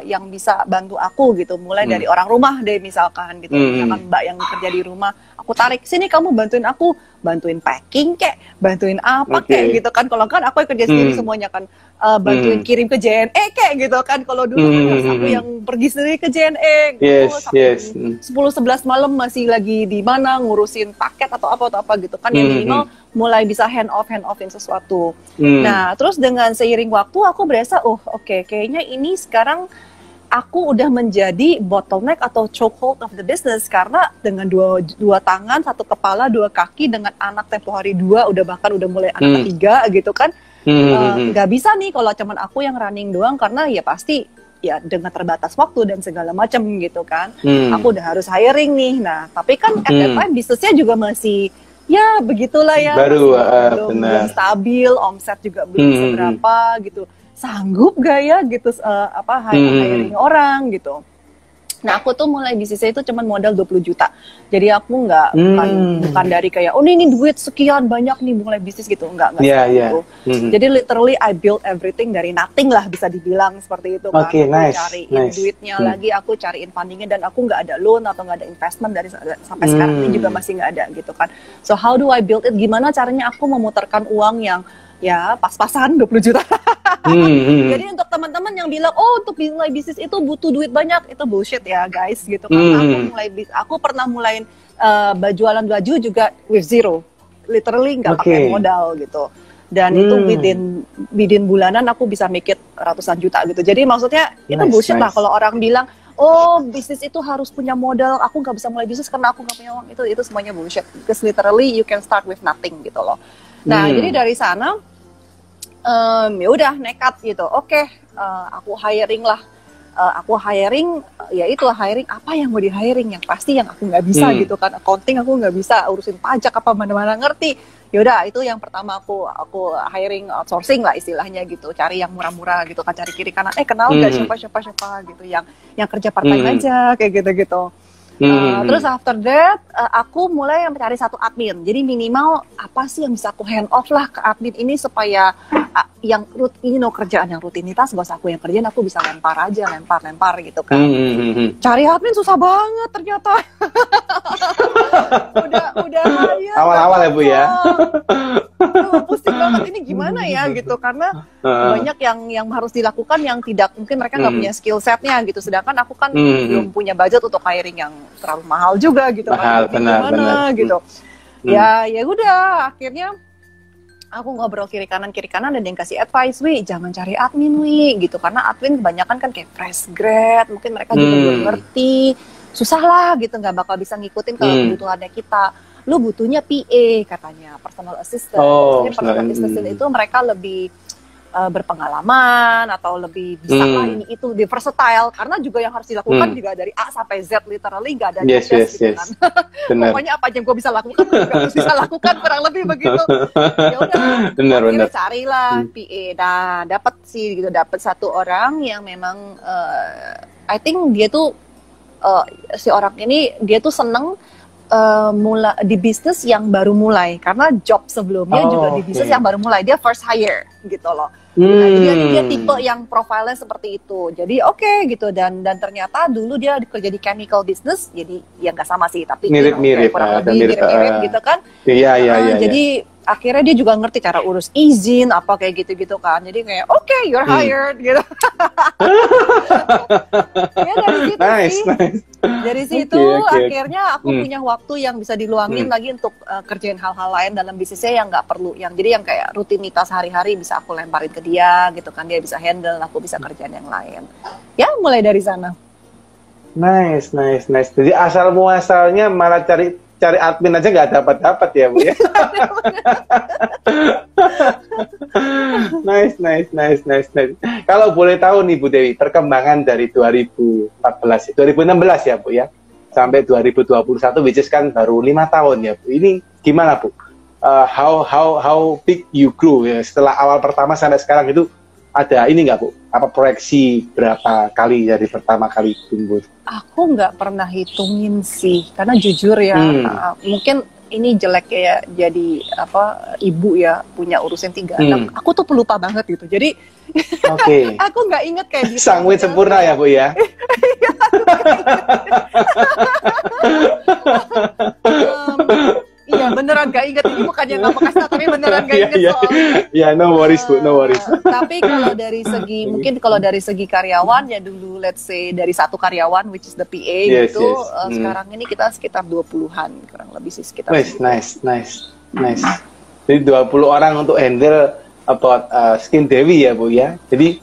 yang bisa bantu aku gitu. Mulai dari orang rumah deh misalkan gitu. Misalkan mbak yang kerja di rumah, aku tarik sini kamu bantuin packing kek, bantuin apa kek gitu kan. Kalau kan aku yang kerja sendiri semuanya kan. Bantuin kirim ke JNE kayak gitu kan. Kalau dulu kan harus aku yang pergi sendiri ke JNE gitu, yes. 10-11 malam masih lagi di mana ngurusin paket atau apa gitu kan. Yang minimal mulai bisa hand offin sesuatu. Nah terus dengan seiring waktu aku berasa oke, kayaknya ini sekarang aku udah menjadi bottleneck atau chokehold of the business, karena dengan dua tangan, satu kepala, 2 kaki, dengan anak tempo hari 2, bahkan udah mulai anak 3 gitu kan. Nggak bisa nih kalau cuman aku yang running doang, karena ya pasti ya dengan terbatas waktu dan segala macam gitu kan. Aku udah harus hiring nih. Nah tapi kan at that time bisnisnya juga masih ya begitulah ya, baru belum stabil, omset juga belum seberapa gitu, sanggup gak ya gitu hiring orang gitu. Nah aku tuh mulai bisnisnya itu cuma modal 20 juta, jadi aku bukan dari kayak ini duit sekian banyak nih mulai bisnis gitu, enggak gitu. Jadi literally I build everything dari nothing lah, bisa dibilang seperti itu kan. Aku cariin duitnya lagi, aku cariin fundingnya, dan aku nggak ada loan atau nggak ada investment dari sampai sekarang ini juga masih nggak ada gitu kan. So how do I build it? Gimana caranya aku memutarkan uang yang ya pas-pasan 20 juta. Jadi untuk teman-teman yang bilang untuk mulai bisnis itu butuh duit banyak, itu bullshit ya guys gitu kan. Aku pernah mulai jualan baju juga with zero, literally nggak pakai modal gitu, dan itu within bulanan aku bisa make it ratusan juta gitu. Jadi maksudnya itu bullshit lah kalau orang bilang bisnis itu harus punya modal, aku nggak bisa mulai bisnis karena aku nggak punya uang, itu semuanya bullshit, because literally you can start with nothing gitu loh. Nah jadi dari sana ya udah nekat gitu. Aku hiring lah. Hiring apa yang mau di hiring, yang pasti yang aku nggak bisa gitu kan. Accounting aku nggak bisa, urusin pajak apa mana-mana ngerti. Ya udah itu yang pertama aku hiring, outsourcing lah istilahnya gitu, cari yang murah-murah gitu kan, cari kiri kanan, kenal nggak siapa gitu yang kerja part time aja kayak gitu. Terus after that aku mulai mencari satu admin. Jadi minimal apa sih yang bisa aku hand off lah ke admin ini, supaya yang kerjaan yang rutinitas gak usah aku yang kerjain, aku bisa lempar gitu kan. Cari admin susah banget ternyata. udah awal-awal ya Bu ya. Pusing banget ini gimana ya gitu, karena banyak yang harus dilakukan yang tidak mungkin mereka nggak punya skill setnya gitu, sedangkan aku kan belum punya budget untuk hiring yang terlalu mahal juga gitu. Benar. Gitu. Ya udah akhirnya aku ngobrol kiri kanan dan yang kasih advice, jangan cari admin gitu, karena admin kebanyakan kan kayak fresh grad, mungkin mereka juga belum ngerti, susah lah gitu, nggak bakal bisa ngikutin kalau kebutuhannya kita. Lu butuhnya PA katanya, personal assistant. Personal assistant itu mereka lebih berpengalaman atau lebih bisa ini itu, di versatile, karena juga yang harus dilakukan juga dari A sampai Z, literally nggak ada gitu kan. Pokoknya apa aja yang gue bisa lakukan lu juga harus bisa lakukan, kurang lebih begitu. Ya udah akhirnya carilah PA. Nah dapat satu orang yang memang I think dia tuh si orang ini dia tuh seneng di bisnis yang baru mulai, karena job sebelumnya juga di bisnis yang baru mulai, dia first hire gitu loh. Nah, dia tipe yang profilnya seperti itu, jadi gitu, dan ternyata dulu dia kerja di chemical business, jadi ya nggak sama sih, tapi mirip-mirip gitu kan. Iya. Jadi akhirnya dia juga ngerti cara urus izin apa kayak gitu kan, jadi kayak you're hired gitu. Ya dari situ akhirnya aku punya waktu yang bisa diluangin lagi untuk kerjain hal-hal lain dalam bisnisnya yang nggak perlu, jadi yang kayak rutinitas hari-hari bisa aku lemparin ke dia gitu kan, dia bisa handle, aku bisa kerjain yang lain. Ya mulai dari sana. Nice. Jadi asal muasalnya malah cari admin aja nggak dapat ya Bu ya. Nice. Kalau boleh tahu nih Bu Dewi, perkembangan dari 2016 ya Bu ya, sampai 2021, which is kan baru 5 tahun ya Bu. Ini gimana Bu? How big you grew ya, setelah awal pertama sampai sekarang itu ada ini nggak Bu? Apa proyeksi berapa kali dari pertama kali tumbuh? Aku nggak pernah hitungin sih, karena jujur ya, mungkin ini jelek ya jadi ibu ya, punya urusin 3 anak. Aku tuh pelupa banget gitu. Jadi aku nggak inget kayak gitu. Sangwit sempurna ya Bu ya. Iya beneran gak inget, ini bukannya nggak bekas, tapi beneran gak inget soalnya. Iya, no worries Bu, no worries. Tapi kalau dari segi, mungkin kalau dari segi karyawan ya dulu, let's say dari 1 karyawan, which is the PA sekarang ini kita sekitar 20-an, kurang lebih sih sekitar. Nice. Jadi 20 orang untuk handle about Skin Dewi ya Bu ya. Jadi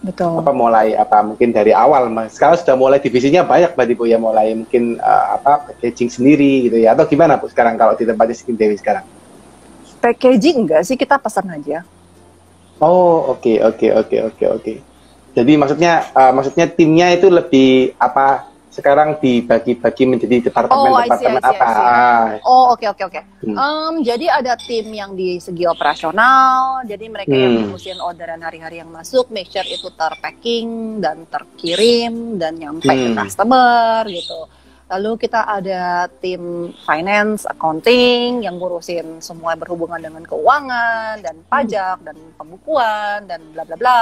mulai mungkin dari awal Mas. Sekarang sudah mulai divisinya banyak berarti Bu ya, mulai mungkin packaging sendiri gitu ya, atau gimana Bu sekarang kalau di tempatnya Skin Dewi sekarang? Packaging enggak sih, kita pesan aja. Oke. Jadi maksudnya timnya itu lebih sekarang dibagi-bagi menjadi departemen-departemen apa? Oh, oke. Jadi ada tim yang di segi operasional, jadi mereka yang ngurusin orderan hari-hari yang masuk, make sure itu terpacking dan terkirim dan nyampe ke customer gitu. Lalu kita ada tim finance, accounting yang ngurusin semua berhubungan dengan keuangan dan pajak dan pembukuan dan bla bla bla.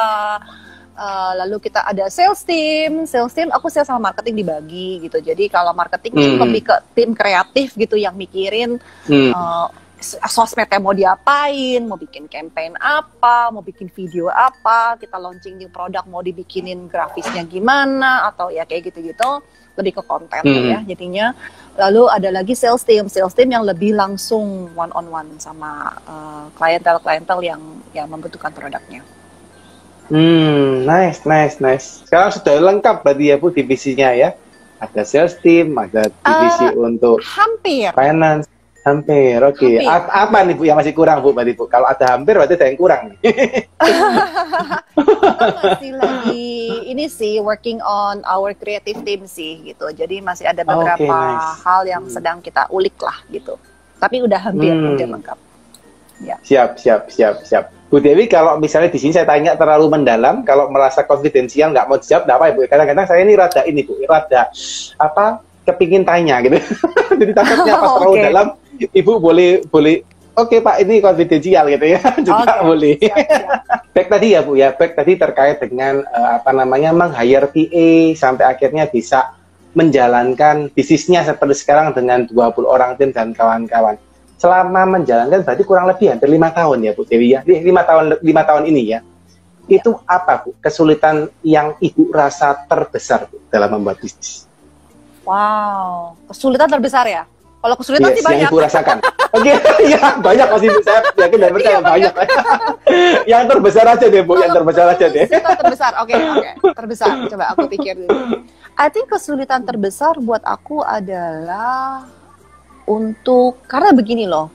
Lalu kita ada sales team aku sales sama marketing dibagi gitu. Jadi kalau marketing lebih ke tim kreatif gitu yang mikirin sosmednya mau diapain, mau bikin campaign apa, mau bikin video apa, kita launching new product mau dibikinin grafisnya gimana atau ya kayak gitu-gitu, lebih ke konten ya jadinya. Lalu ada lagi sales team yang lebih langsung one on one sama klientel yang membutuhkan produknya. Nice. Sekarang sudah lengkap berarti ya Bu divisinya ya. Ada sales team, ada divisi untuk hampir finance. Hampir, oke. Apa nih Bu yang masih kurang Bu berarti Bu? Kalau ada hampir berarti ada yang kurang nih. Masih lagi ini sih working on our creative team sih gitu. Jadi masih ada beberapa hal yang sedang kita ulik lah gitu. Tapi udah hampir lengkap. Ya. Siap. Bu Dewi, kalau misalnya di sini saya tanya terlalu mendalam, kalau merasa konfidensial nggak mau jawab, nggak apa ya Bu? Kadang-kadang saya ini rada kepingin tanya gitu. Jadi takutnya pas terlalu dalam, Ibu boleh. Oke Pak, ini konfidensial gitu ya, juga boleh. Siap. Back tadi ya Bu ya, back tadi terkait dengan meng-hire PA sampai akhirnya bisa menjalankan bisnisnya seperti sekarang dengan 20 orang tim dan kawan-kawan. Selama menjalankan berarti kurang lebih hampir 5 tahun ya Bu Dewi ya, 5 tahun ini ya. Itu apa Bu kesulitan yang Ibu rasa terbesar Bu, dalam membuat bisnis? Wow, kesulitan terbesar ya? Kalau kesulitan sih banyak. Yang Ibu rasakan. Oke, ya banyak pasti Bu, saya yakin dan percaya banyak. Yang terbesar aja deh Bu, yang terbesar aja deh. Terbesar, oke. Terbesar, coba aku pikir dulu. I think kesulitan terbesar buat aku adalah karena begini loh,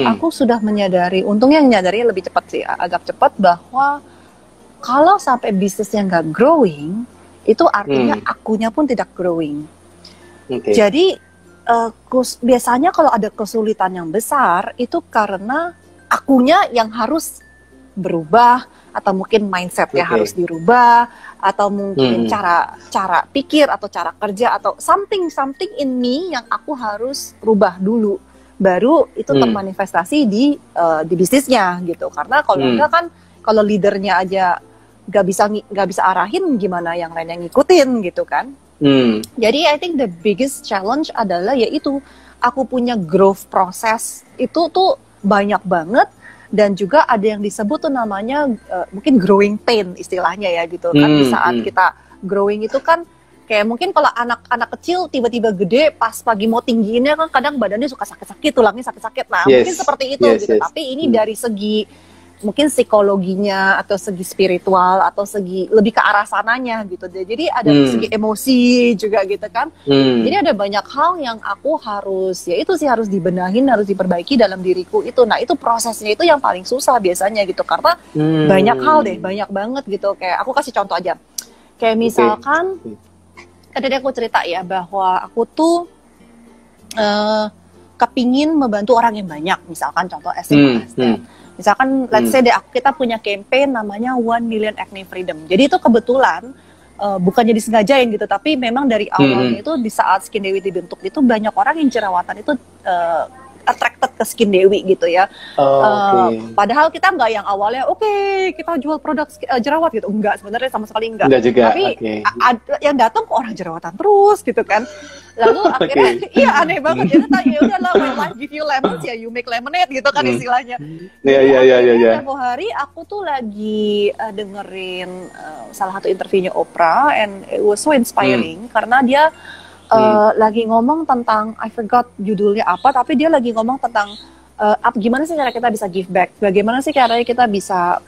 aku sudah menyadari, untungnya menyadari lebih cepat sih, agak cepat, bahwa kalau sampai bisnisnya nggak growing, itu artinya akunya pun tidak growing. Jadi biasanya kalau ada kesulitan yang besar, itu karena akunya yang harus berubah, atau mungkin mindsetnya harus dirubah, atau mungkin cara pikir atau cara kerja atau something in me yang aku harus rubah dulu, baru itu termanifestasi di bisnisnya gitu. Karena kalau enggak kan, kalau leadernya aja nggak bisa arahin, gimana yang lainnya ngikutin gitu kan. Jadi I think the biggest challenge adalah yaitu aku punya growth process itu tuh banyak banget. Dan juga ada yang disebut tuh namanya mungkin growing pain istilahnya ya gitu kan. Di saat kita growing itu kan kayak mungkin kalau anak kecil tiba-tiba gede, pas pagi mau tinggiinnya kan kadang badannya suka sakit-sakit, tulangnya sakit-sakit. Nah mungkin seperti itu gitu. Tapi ini dari segi mungkin psikologinya atau segi spiritual atau segi lebih ke arah sananya gitu. Jadi ada segi emosi juga gitu kan. Jadi ada banyak hal yang aku harus harus dibenahin, harus diperbaiki dalam diriku itu. Nah itu prosesnya itu yang paling susah biasanya gitu, karena banyak hal banyak banget gitu. Kayak aku kasih contoh aja, kayak misalkan tadi aku cerita ya bahwa aku tuh kepingin membantu orang yang banyak, misalkan contoh misalkan let's say kita punya campaign namanya 1 Million Acne Freedom. Jadi itu kebetulan bukannya disengajain gitu, tapi memang dari awalnya itu di saat Skin Dewi dibentuk itu banyak orang yang jerawatan itu attracted ke Skin Dewi gitu ya. Padahal kita nggak yang awalnya kita jual produk jerawat gitu, enggak, sebenarnya sama sekali enggak. Juga. Tapi yang datang kok orang jerawatan terus gitu kan. Lalu akhirnya iya aneh banget, jadi ya udahlah, when life give you lemons ya you make lemonade gitu kan istilahnya. Iya. Tempo hari aku tuh lagi dengerin salah satu interviewnya Oprah, and it was so inspiring karena dia lagi ngomong tentang, I forgot judulnya apa, tapi dia lagi ngomong tentang gimana sih cara kita bisa give back, bagaimana sih caranya kita bisa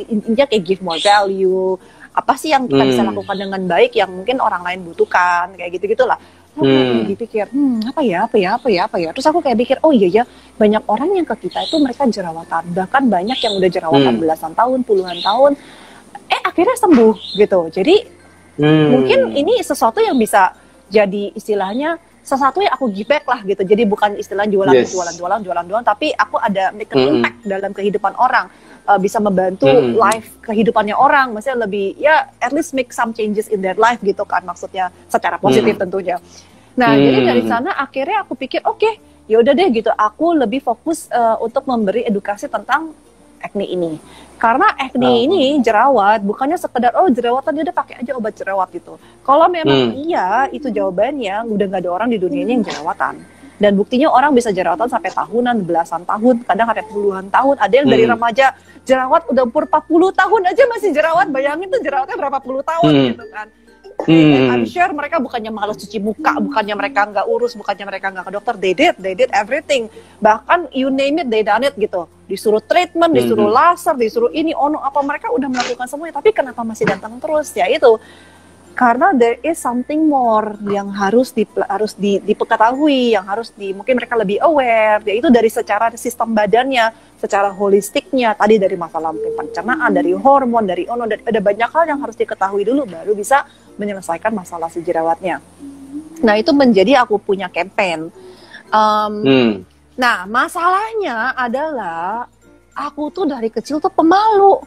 intinya kayak give more value, apa sih yang kita bisa lakukan dengan baik yang mungkin orang lain butuhkan, kayak gitu-gitulah. Aku dipikir, apa ya, terus aku kayak pikir, oh iya ya, banyak orang yang ke kita itu mereka jerawatan, bahkan banyak yang udah jerawatan belasan tahun, puluhan tahun, akhirnya sembuh gitu. Jadi Mungkin ini sesuatu yang bisa jadi istilahnya sesuatu yang aku give back lah gitu. Jadi bukan istilah jualan doang, tapi aku ada make an impact dalam kehidupan orang, bisa membantu life kehidupannya orang, maksudnya lebih ya at least make some changes in their life gitu kan, maksudnya secara positif tentunya. Nah, jadi dari sana akhirnya aku pikir oke, ya udah deh gitu, aku lebih fokus untuk memberi edukasi tentang acne ini. Karena acne ini jerawat, bukannya sekedar jerawatan dia udah pakai aja obat jerawat gitu. Kalau memang iya itu jawabannya, udah nggak ada orang di dunia ini yang jerawatan. Dan buktinya orang bisa jerawatan sampai tahunan, belasan tahun, kadang sampai puluhan tahun. Ada yang dari remaja jerawat udah umur 40 tahun aja masih jerawat. Bayangin tuh jerawatnya berapa puluh tahun gitu kan. I'm sure mereka bukannya malas cuci muka, bukannya mereka nggak urus, bukannya mereka nggak ke dokter. They did everything. Bahkan you name it, they done it gitu. Disuruh treatment, disuruh laser, disuruh ini, apa mereka udah melakukan semuanya. Tapi kenapa masih datang terus? Ya itu, karena there is something more yang harus diketahui, yang harus mungkin mereka lebih aware. Yaitu dari secara sistem badannya, secara holistiknya, tadi dari masalah pencernaan, dari hormon, dari ada banyak hal yang harus diketahui dulu baru bisa menyelesaikan masalah si jerawatnya. Nah, itu menjadi aku punya campaign. Nah, masalahnya adalah aku tuh dari kecil tuh pemalu.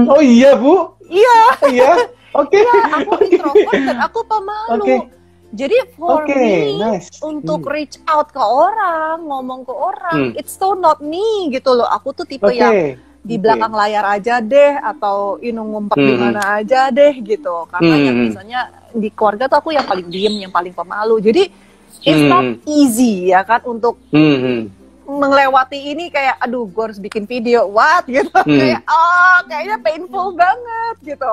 Oh iya, Bu? Iya. Iya. Oke. Ya, aku introvert dan aku pemalu. Jadi for me untuk reach out ke orang, ngomong ke orang, it's so not me gitu loh. Aku tuh tipe yang di belakang layar aja deh, atau ngumpet di mana aja deh gitu. Karena yang biasanya di keluarga tuh aku yang paling diem, yang paling pemalu. Jadi it's not easy ya kan untuk melewati ini, kayak aduh gue harus bikin video gitu. Kayak kayaknya painful banget gitu.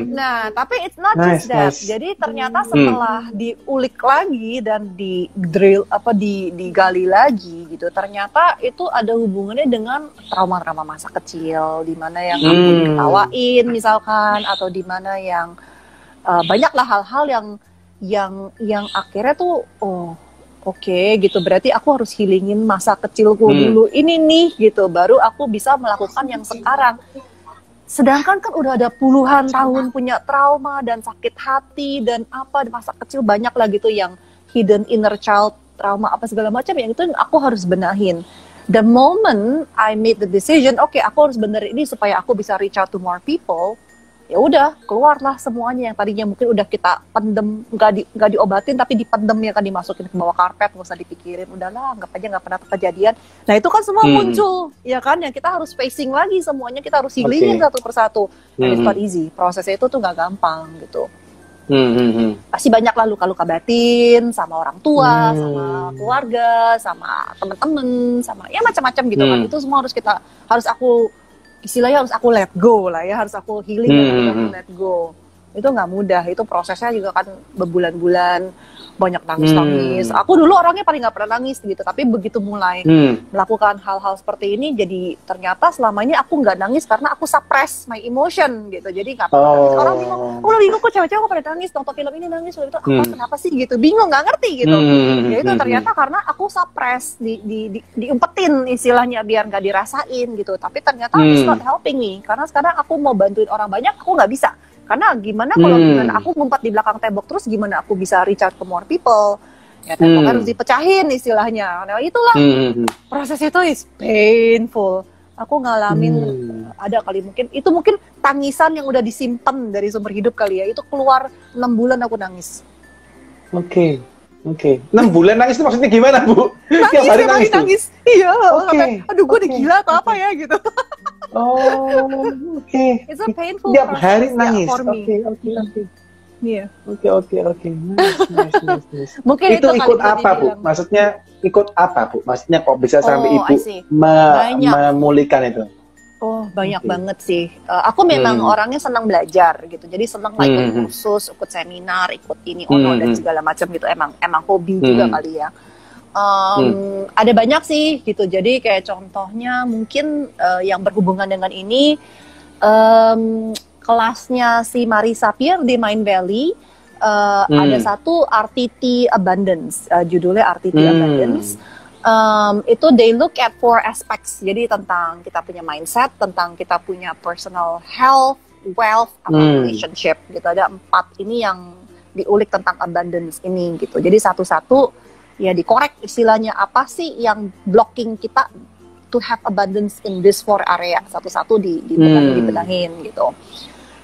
Nah, tapi it's not just that. Jadi ternyata setelah diulik lagi dan digali lagi gitu, ternyata itu ada hubungannya dengan trauma-trauma masa kecil, di mana yang aku diketawain misalkan, atau di mana yang banyaklah hal-hal yang akhirnya tuh Oke, gitu. Berarti aku harus healingin masa kecilku dulu ini nih, gitu. Baru aku bisa melakukan yang sekarang. Sedangkan kan udah ada puluhan tahun punya trauma dan sakit hati dan apa, masa kecil banyak lah gitu yang hidden inner child trauma apa segala macam, yang itu aku harus benahin. The moment I made the decision, oke, aku harus benerin ini supaya aku bisa reach out to more people. Ya udah, keluarlah semuanya yang tadinya mungkin udah kita pendem, nggak diobatin tapi dipendem, ya kan, dimasukin ke bawah karpet, nggak usah dipikirin, udahlah anggap aja nggak pernah kejadian. Nah itu kan semua muncul, ya kan, yang kita harus facing lagi semuanya, kita harus healingin satu persatu. And it's not easy, prosesnya itu tuh nggak gampang gitu. Pasti banyak lah luka-luka batin sama orang tua, sama keluarga, sama temen-temen, sama ya macam-macam gitu kan. Itu semua harus aku istilahnya harus aku let go lah ya, harus aku healing dan let go. Itu nggak mudah, itu prosesnya juga kan berbulan-bulan, banyak nangis-nangis. Aku dulu orangnya paling nggak pernah nangis gitu, tapi begitu mulai melakukan hal-hal seperti ini, jadi ternyata selama ini aku nggak nangis karena aku suppress my emotion gitu. Jadi nggak pernah nangis. Orang bingung, udah bingung kok cewek-cewek kok pada nangis, nonton film ini nangis, udah itu kenapa sih gitu, bingung, nggak ngerti gitu. Ya itu ternyata karena aku suppress, diumpetin istilahnya biar nggak dirasain gitu. Tapi ternyata it's not helping me, karena sekarang aku mau bantuin orang banyak, aku nggak bisa. Karena gimana kalau aku ngumpet di belakang tembok terus, gimana aku bisa reach out to more people? Ya tembok harus dipecahin istilahnya. Nah itulah proses itu is painful. Aku ngalamin ada kali mungkin tangisan yang udah disimpan dari sumber hidup kali ya. Itu keluar 6 bulan aku nangis. Oke. 6 bulan nangis itu maksudnya gimana, Bu? Tiap hari nangis. Iya. Aduh, gue udah gila atau apa ya gitu. It's a painful tiap hari nangis. Iya. Oke. Nice. Mungkin itu ikut apa, Bu? Maksudnya ikut apa, Bu? Maksudnya kok bisa sampai Ibu memulihkan itu? Banyak banget sih. Aku memang orangnya senang belajar gitu. Jadi senang ikut kursus, ikut seminar, ikut ini, dan segala macam gitu. Emang hobi juga kali ya. Ada banyak sih gitu. Jadi kayak contohnya mungkin yang berhubungan dengan ini, kelasnya si Marisa Peer di Mind Valley, ada satu RTT Abundance, judulnya RTT Abundance. Itu they look at 4 aspects. Jadi tentang kita punya mindset, tentang kita punya personal health, wealth, about relationship gitu. Ada 4 ini yang diulik tentang abundance ini gitu. Jadi satu-satu ya dikorek istilahnya, apa sih yang blocking kita to have abundance in this 4 area. Satu-satu dibenahin gitu.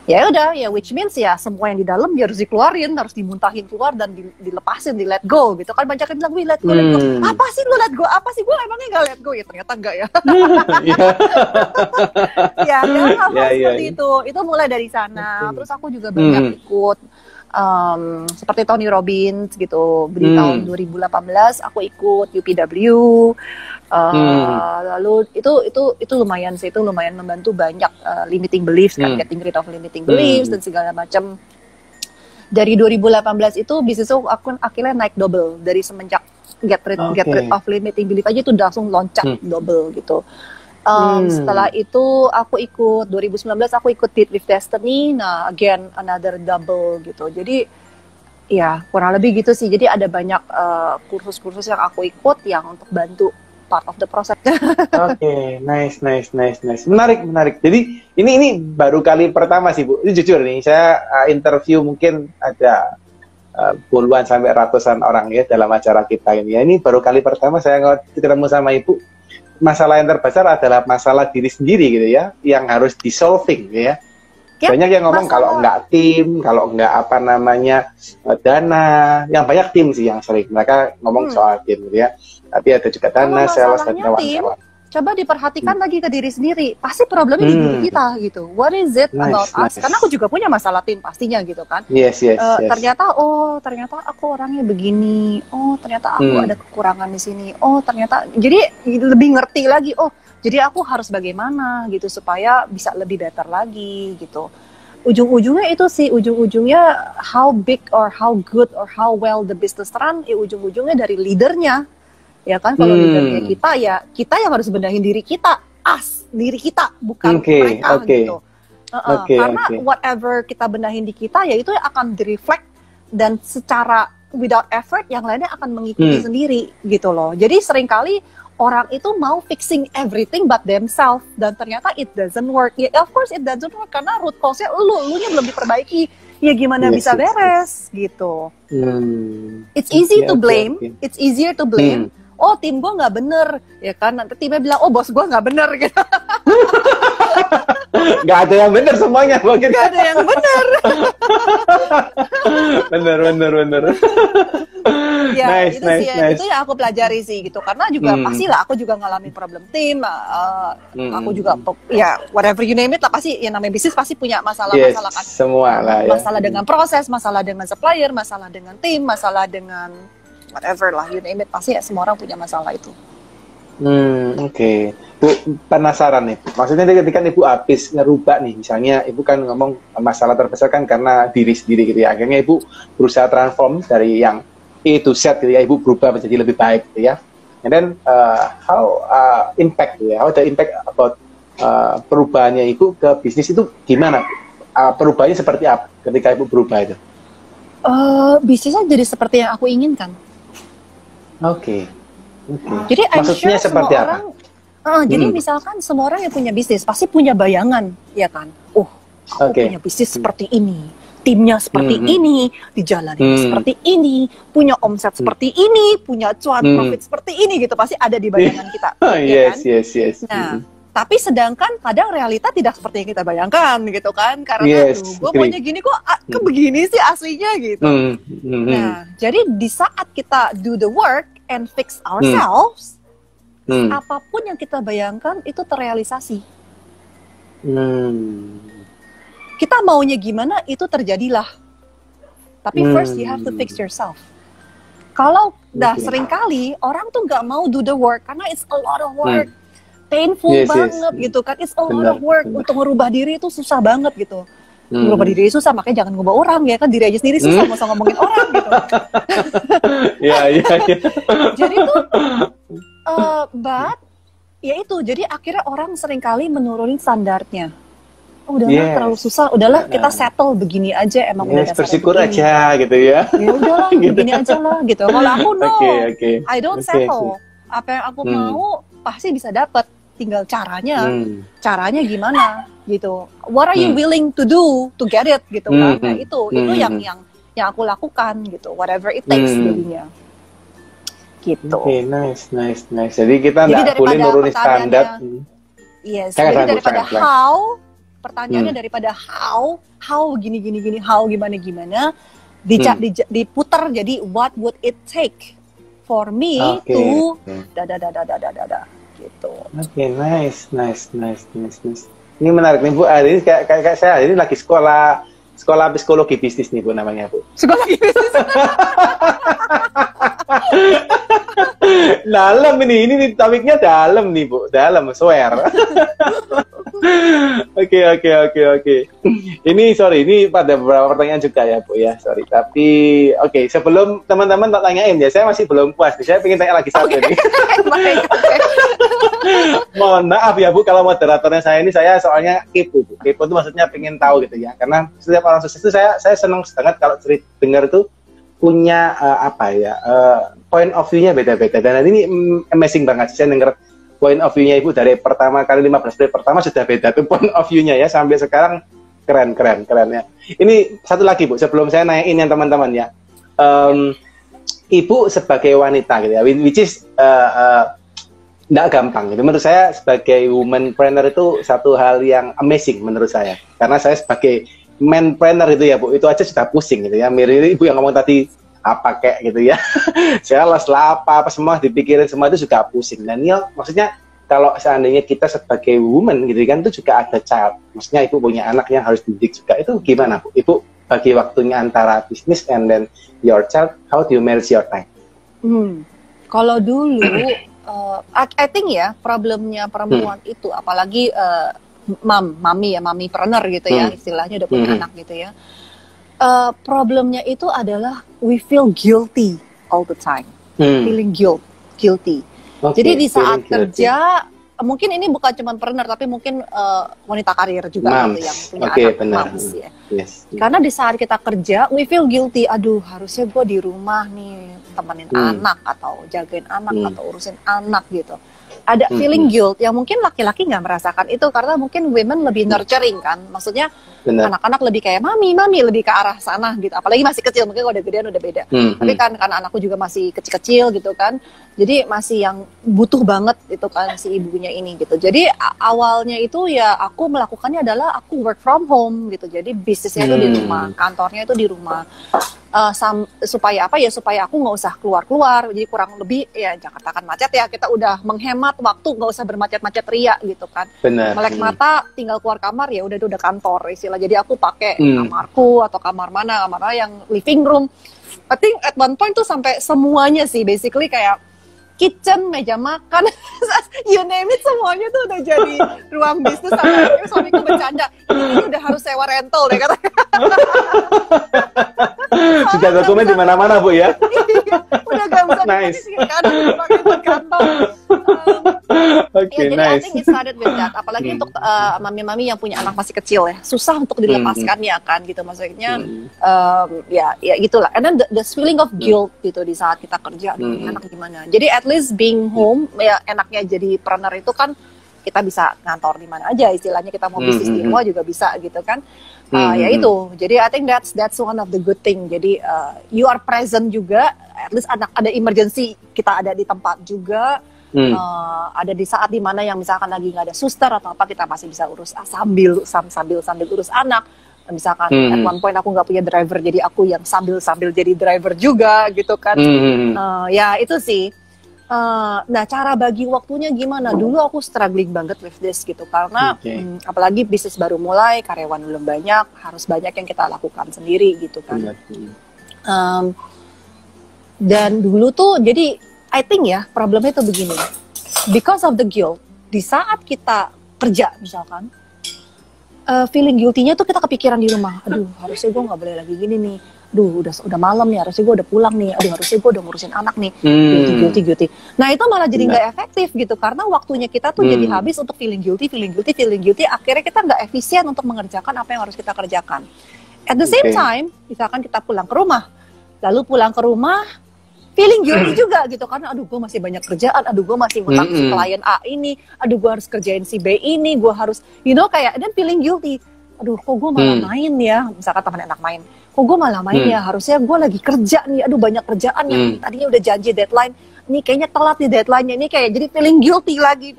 Ya udah, ya which means ya semua yang di dalam ya harus dikeluarin, harus dimuntahin keluar dan dilepasin, di let go gitu kan. Banyak yang bilang, wih let go, let go. Apa sih lu let go? Apa sih? Gue emangnya gak let go? Ya ternyata enggak ya. Ya hal-hal seperti itu. Itu mulai dari sana. Terus aku juga banyak ikut seperti Tony Robbins gitu. Di tahun 2018 aku ikut UPW. Lalu itu lumayan sih, itu lumayan membantu banyak limiting beliefs kan, getting rid of limiting beliefs dan segala macam. Dari 2018 itu bisnis aku akhirnya naik double, dari semenjak get rid of limiting belief aja itu udah langsung loncat double gitu. Setelah itu aku ikut 2019 aku ikut Date with Destiny, nah again another double gitu. Jadi ya kurang lebih gitu sih. Jadi ada banyak kursus-kursus yang aku ikut yang untuk bantu part of the process. Oke, nice. Menarik. Jadi ini baru kali pertama sih Bu. Ini jujur nih, saya interview mungkin ada puluhan sampai ratusan orang ya dalam acara kita ini. Ya, ini baru kali pertama saya ketemu sama Ibu. Masalah yang terbesar adalah masalah diri sendiri gitu ya, yang harus di-solving gitu ya. Banyak yang ngomong kalau enggak tim, kalau enggak apa namanya dana, yang banyak tim sih yang sering mereka ngomong soal tim gitu ya. Tapi ada juga dana, sales dan kawan-kawan. Coba diperhatikan lagi ke diri sendiri, pasti problemnya di diri kita gitu. What is it about us? Karena aku juga punya masalah tim pastinya gitu kan. Yes. Ternyata aku orangnya begini. Oh ternyata aku ada kekurangan di sini. Oh ternyata jadi lebih ngerti lagi. Oh jadi aku harus bagaimana gitu supaya bisa lebih better lagi gitu. Ujung-ujungnya itu sih, ujung-ujungnya how big or how good or how well the business run, ujung-ujungnya dari leadernya. Ya kan, kalau leadernya kita yang harus benahin diri kita, diri kita, bukan mereka gitu. Karena whatever kita benahin di kita, ya itu akan di-reflect dan secara without effort yang lainnya akan mengikuti sendiri gitu loh. Jadi seringkali orang itu mau fixing everything but themselves, dan ternyata it doesn't work. Ya, of course it doesn't work karena root cause-nya elunya belum diperbaiki. Ya gimana bisa beres gitu. It's easy to blame, it's easier to blame. Oh tim gue nggak bener, ya kan? Nanti timnya bilang, oh bos gue nggak bener gitu. Nggak ada yang bener semuanya. Nggak ada yang bener. bener. Ya nice. Itu yang aku pelajari sih gitu. Karena juga pastilah aku juga ngalamin problem tim. Aku juga ya whatever you name it lah, pasti yang namanya bisnis pasti punya masalah-masalah kan. Semua lah ya. Masalah dengan proses, masalah dengan supplier, masalah dengan tim, masalah dengan whatever lah, you name it, pasti ya semua orang punya masalah itu. Oke. Bu, penasaran nih. Maksudnya ketika Ibu habis ngerubah nih, misalnya Ibu kan ngomong masalah terbesar kan karena diri sendiri gitu ya. Akhirnya Ibu berusaha transform dari yang A to Z gitu ya. Ibu berubah menjadi lebih baik gitu ya. And then how impact gitu ya. How the impact about perubahannya Ibu ke bisnis itu gimana? Perubahannya seperti apa ketika Ibu berubah itu? Bisnisnya jadi seperti yang aku inginkan. Oke. Jadi maksudnya seperti apa? Jadi misalkan semua orang yang punya bisnis pasti punya bayangan, ya kan? Aku punya bisnis seperti ini, timnya seperti ini, dijalani seperti ini, punya omset seperti ini, punya cuan profit seperti ini gitu, pasti ada di bayangan kita. Yes. Nah, tapi sedangkan kadang realita tidak seperti yang kita bayangkan gitu kan, karena gue maunya gini kok begini sih aslinya gitu. Nah, jadi di saat kita do the work and fix ourselves, apapun yang kita bayangkan itu terrealisasi. Kita maunya gimana itu terjadilah. Tapi first you have to fix yourself. Kalau seringkali orang tuh nggak mau do the work karena it's a lot of work. Painful banget gitu kan, it's a lot of work. Untuk merubah diri itu susah banget gitu. Merubah diri susah, makanya jangan ngubah orang ya kan, diri aja sendiri susah, nggak usah ngomongin orang gitu. Iya. Jadi tuh, ya itu, jadi akhirnya orang seringkali menurunin standarnya. Udahlah terlalu susah, udahlah kita settle begini aja, emang udah bersyukur aja gitu ya. Ya udahlah, begini aja lah gitu. Kalau aku I don't settle. Apa yang aku mau pasti bisa dapat. Tinggal caranya gimana gitu. What are you willing to do to get it gitu kan? Nah itu yang aku lakukan gitu. Whatever it takes jadinya. Gitu. Nice. Jadi kita nggak boleh nurunin standar. Yes. Jadi daripada how, pertanyaannya daripada how gini, how gimana, diputar jadi what would it take for me to gitu. Nice. Ini menarik nih Bu. Ini kayak saya ini lagi sekolah psikologi bisnis nih Bu namanya Bu. Psikologi bisnis. Dalam ini topiknya dalam nih Bu, dalam swear. Oke. Ini pada beberapa pertanyaan juga ya Bu ya, sorry. Tapi sebelum teman-teman tak tanyain ya, saya masih belum puas. Saya pengen tanya lagi satu nih. Mohon maaf ya Bu, kalau moderatornya saya soalnya kepo Bu. Kepo itu maksudnya pengen tahu gitu ya. Karena setiap orang sukses itu saya senang banget kalau dengar itu punya point of view-nya beda-beda. Dan ini amazing banget. Saya dengar point of view-nya Ibu dari pertama kali 15 menit pertama sudah beda tuh point of view-nya ya, sampai sekarang keren ya. Ini satu lagi Bu, sebelum saya nanyain yang teman-teman ya. Ibu sebagai wanita gitu ya, which is nggak gampang gitu. Menurut saya sebagai womanpreneur itu satu hal yang amazing menurut saya. Karena saya sebagai manpreneur itu ya Bu, itu aja sudah pusing gitu ya. Mirip Ibu yang ngomong tadi apa kayak gitu ya. Sales lah apa semua dipikirin, semua itu juga pusing. Dan ya maksudnya kalau seandainya kita sebagai woman gitu kan, itu juga ada child. Maksudnya Ibu punya anak yang harus dididik juga. Itu gimana Bu? Ibu bagi waktunya antara bisnis and then your child, how do you manage your time? Kalau dulu I think ya problemnya perempuan itu apalagi mamipreneur gitu ya, istilahnya udah punya anak gitu ya. Problemnya itu adalah we feel guilty all the time, feeling guilty. Jadi di saat kerja, mungkin ini bukan cuma preneur tapi mungkin wanita karir juga gitu yang punya anak, moms ya. Yes. Karena di saat kita kerja, we feel guilty. Aduh, harusnya gue di rumah nih temenin anak atau jagain anak atau urusin anak gitu. Ada feeling guilt yang mungkin laki-laki nggak merasakan itu karena mungkin women lebih nurturing kan, maksudnya anak-anak lebih kayak mami lebih ke arah sana gitu, apalagi masih kecil, mungkin kalau udah gedean udah beda. Tapi kan karena anakku juga masih kecil-kecil gitu kan, jadi masih yang butuh banget itu kan si ibunya ini gitu. Jadi awalnya itu ya aku melakukannya adalah aku work from home gitu, jadi bisnisnya itu di rumah, kantornya itu di rumah. Supaya apa ya, supaya aku nggak usah keluar-keluar, jadi kurang lebih ya Jakarta kan macet ya, kita udah menghemat waktu, nggak usah bermacet-macet ria gitu kan. Melek mata tinggal keluar kamar ya udah kantor istilah. Jadi aku pakai kamarku atau kamar mana yang living room. I think at one point tuh sampai semuanya sih basically kayak kitchen, meja makan, you name it, semuanya tuh udah jadi ruang bisnis. Sampai suamiku bercanda, ini udah harus sewa rental deh katanya. Sudah dokumen di mana-mana Bu ya. Iya, udah gak bisa di sini kan, pakai buat kantor. Jadi I think it started with that. Apalagi untuk mami-mami yang punya anak masih kecil ya, susah untuk dilepaskannya kan gitu, maksudnya ya gitulah. And then the feeling of guilt gitu di saat kita kerja, anak gimana. Jadi at least being home ya, enaknya jadi planner itu kan kita bisa ngantor di mana aja, istilahnya kita mau bisnis di rumah juga bisa gitu kan. Ya itu, jadi I think that's one of the good thing. Jadi you are present juga, at least ada emergency kita ada di tempat juga. Ada di saat dimana yang misalkan lagi nggak ada suster atau apa, kita masih bisa urus sambil urus anak. Misalkan at one point aku nggak punya driver, jadi aku yang sambil jadi driver juga gitu kan. Ya itu sih. Nah, cara bagi waktunya gimana? Dulu aku struggling banget with this gitu, karena apalagi bisnis baru mulai, karyawan belum banyak, harus banyak yang kita lakukan sendiri gitu kan. Dan dulu tuh, jadi I think ya problemnya itu begini, because of the guilt, di saat kita kerja misalkan, feeling guilty-nya tuh kita kepikiran di rumah, aduh harusnya gue nggak boleh lagi gini nih. Duh, udah malam nih, harusnya gue udah pulang nih. Aduh, harusnya gue udah ngurusin anak nih. Guilty. Nah, itu malah jadi nggak efektif gitu. Karena waktunya kita tuh jadi habis untuk feeling guilty. Akhirnya kita nggak efisien untuk mengerjakan apa yang harus kita kerjakan. At the same time, misalkan kita pulang ke rumah. Lalu pulang ke rumah, feeling guilty juga gitu, karena aduh gue masih banyak kerjaan, aduh gue masih ngutang si klien A ini, aduh gue harus kerjain si B ini, gue harus kayak, dan feeling guilty, aduh kok gue malah main ya, misalkan teman enak main, kok gue malah main ya, harusnya gue lagi kerja nih, aduh banyak kerjaan yang tadinya udah janji deadline, ini kayaknya telat nih deadline-nya, ini kayak jadi feeling guilty lagi.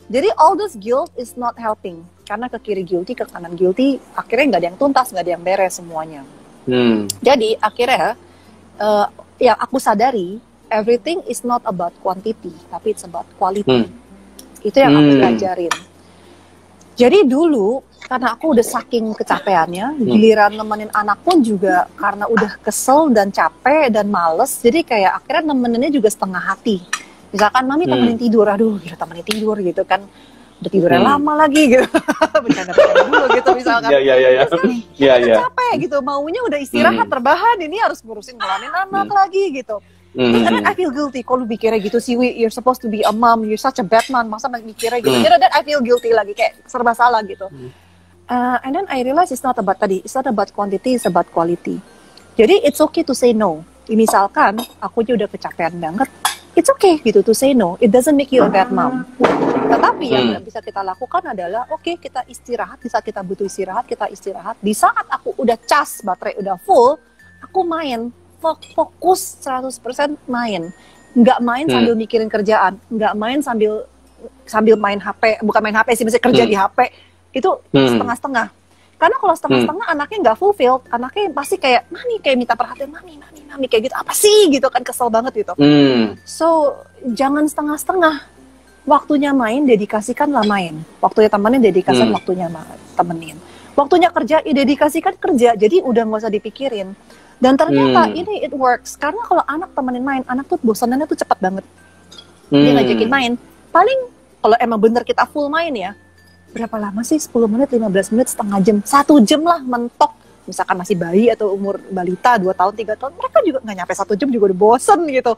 Jadi all this guilt is not helping, karena ke kiri guilty, ke kanan guilty, akhirnya nggak ada yang tuntas, nggak ada yang beres semuanya. Jadi akhirnya yang aku sadari, everything is not about quantity, tapi it's about quality. Itu yang aku pelajarin. Jadi dulu, karena aku udah saking kecapeannya, giliran nemenin anak pun juga karena udah kesel dan capek dan males, jadi kayak akhirnya nemeninnya juga setengah hati. Misalkan mami temenin tidur, aduh gila temenin tidur gitu kan, udah tidurnya lama lagi gitu, bercanda-bercanda dulu gitu misalkan. Iya. Capek gitu, maunya udah istirahat terbahan, ini harus ngurusin ngelanin anak lagi gitu. Terus I feel guilty, kok lu mikirnya gitu sih, you're supposed to be a mom, you're such a bad man, masa mikirnya gitu. Dan I feel guilty lagi, kayak serba salah gitu. And then I realize it's not about quantity, it's about quality. Jadi it's okay to say no. Misalkan aku udah kecapean banget, it's okay gitu to say no. It doesn't make you a bad mom. Tetapi yang bisa kita lakukan adalah, oke, kita istirahat. Di saat kita butuh istirahat, kita istirahat. Di saat aku udah cas, baterai udah full, aku main. Fokus 100% main. Nggak main sambil mikirin kerjaan. Nggak main sambil main HP. Bukan main HP sih, misalnya kerja di HP. Itu setengah-setengah. Karena kalau setengah-setengah, anaknya nggak fulfilled. Anaknya pasti kayak, mami, kayak minta perhatian, mami, kayak gitu. Apa sih? Gitu kan, kesel banget gitu. So, jangan setengah-setengah. Waktunya main, dedikasikanlah main. Waktunya temenin, dedikasikan waktunya temenin. Waktunya kerja, dedikasikan kerja. Jadi udah nggak usah dipikirin. Dan ternyata ini it works. Karena kalau anak temenin main, anak tuh bosanannya tuh cepat banget. Dia ngajakin main. Paling kalau emang bener kita full main ya, berapa lama sih? 10 menit, 15 menit, setengah jam, 1 jam lah mentok. Misalkan masih bayi atau umur balita 2 tahun, 3 tahun, mereka juga nggak nyampe 1 jam juga udah bosen gitu.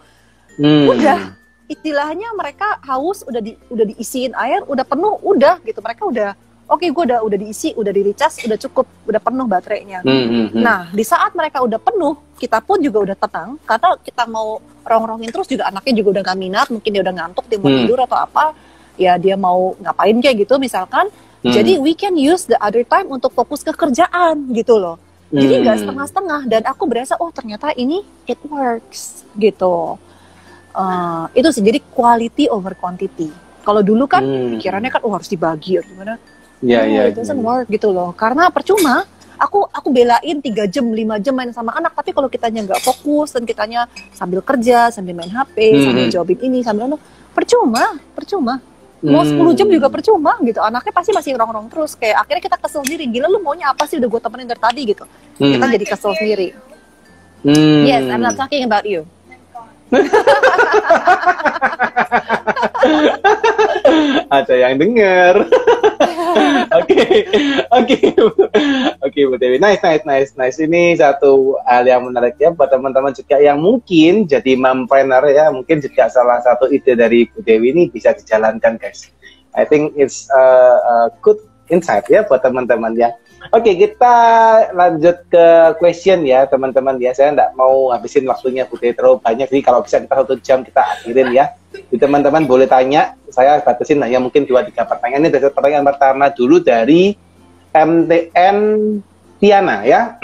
Udah, istilahnya mereka haus, udah diisiin air, udah penuh, udah gitu. Mereka udah, oke, gue udah diisi, udah di-recharge, udah cukup, udah penuh baterainya. Nah, di saat mereka udah penuh, kita pun juga udah tenang, karena kita mau rong-rongin terus juga anaknya juga udah gak minat, mungkin dia udah ngantuk, dia mau tidur atau apa, ya dia mau ngapain kayak gitu misalkan. Jadi we can use the other time untuk fokus ke kerjaan gitu loh. Jadi gak setengah-setengah, dan aku berasa, oh ternyata ini it works gitu. Itu sih, jadi quality over quantity. Kalau dulu kan pikirannya kan, harus dibagi atau gimana. It doesn't work gitu loh. Karena percuma, aku belain 3 jam, 5 jam main sama anak, tapi kalau kitanya nggak fokus dan kitanya sambil kerja, sambil main HP, sambil jawabin ini, sambil percuma. Mau 10 jam juga percuma gitu. Anaknya pasti masih ngerong-ngerong terus. Kayak akhirnya kita kesel sendiri. Gila, lu maunya apa sih, udah gue temenin dari tadi gitu. Kita jadi kesel sendiri. Yes, I'm not talking about you. Ada yang dengar. Oke, Bu Dewi. Nice. Ini satu hal yang menarik ya buat teman-teman juga yang mungkin jadi mompreneur ya. Mungkin juga salah satu ide dari Bu Dewi ini bisa dijalankan, guys. I think it's a good insight ya buat teman-teman ya. Oke, kita lanjut ke question ya teman-teman ya. Saya nggak mau habisin waktunya Bu Dewi terlalu banyak. Jadi kalau bisa kita 1 jam kita akhirin ya. Jadi teman-teman boleh tanya. Saya batasin hanya mungkin 2-3 pertanyaan. Ini dari pertanyaan pertama dulu dari MTN Tiana ya.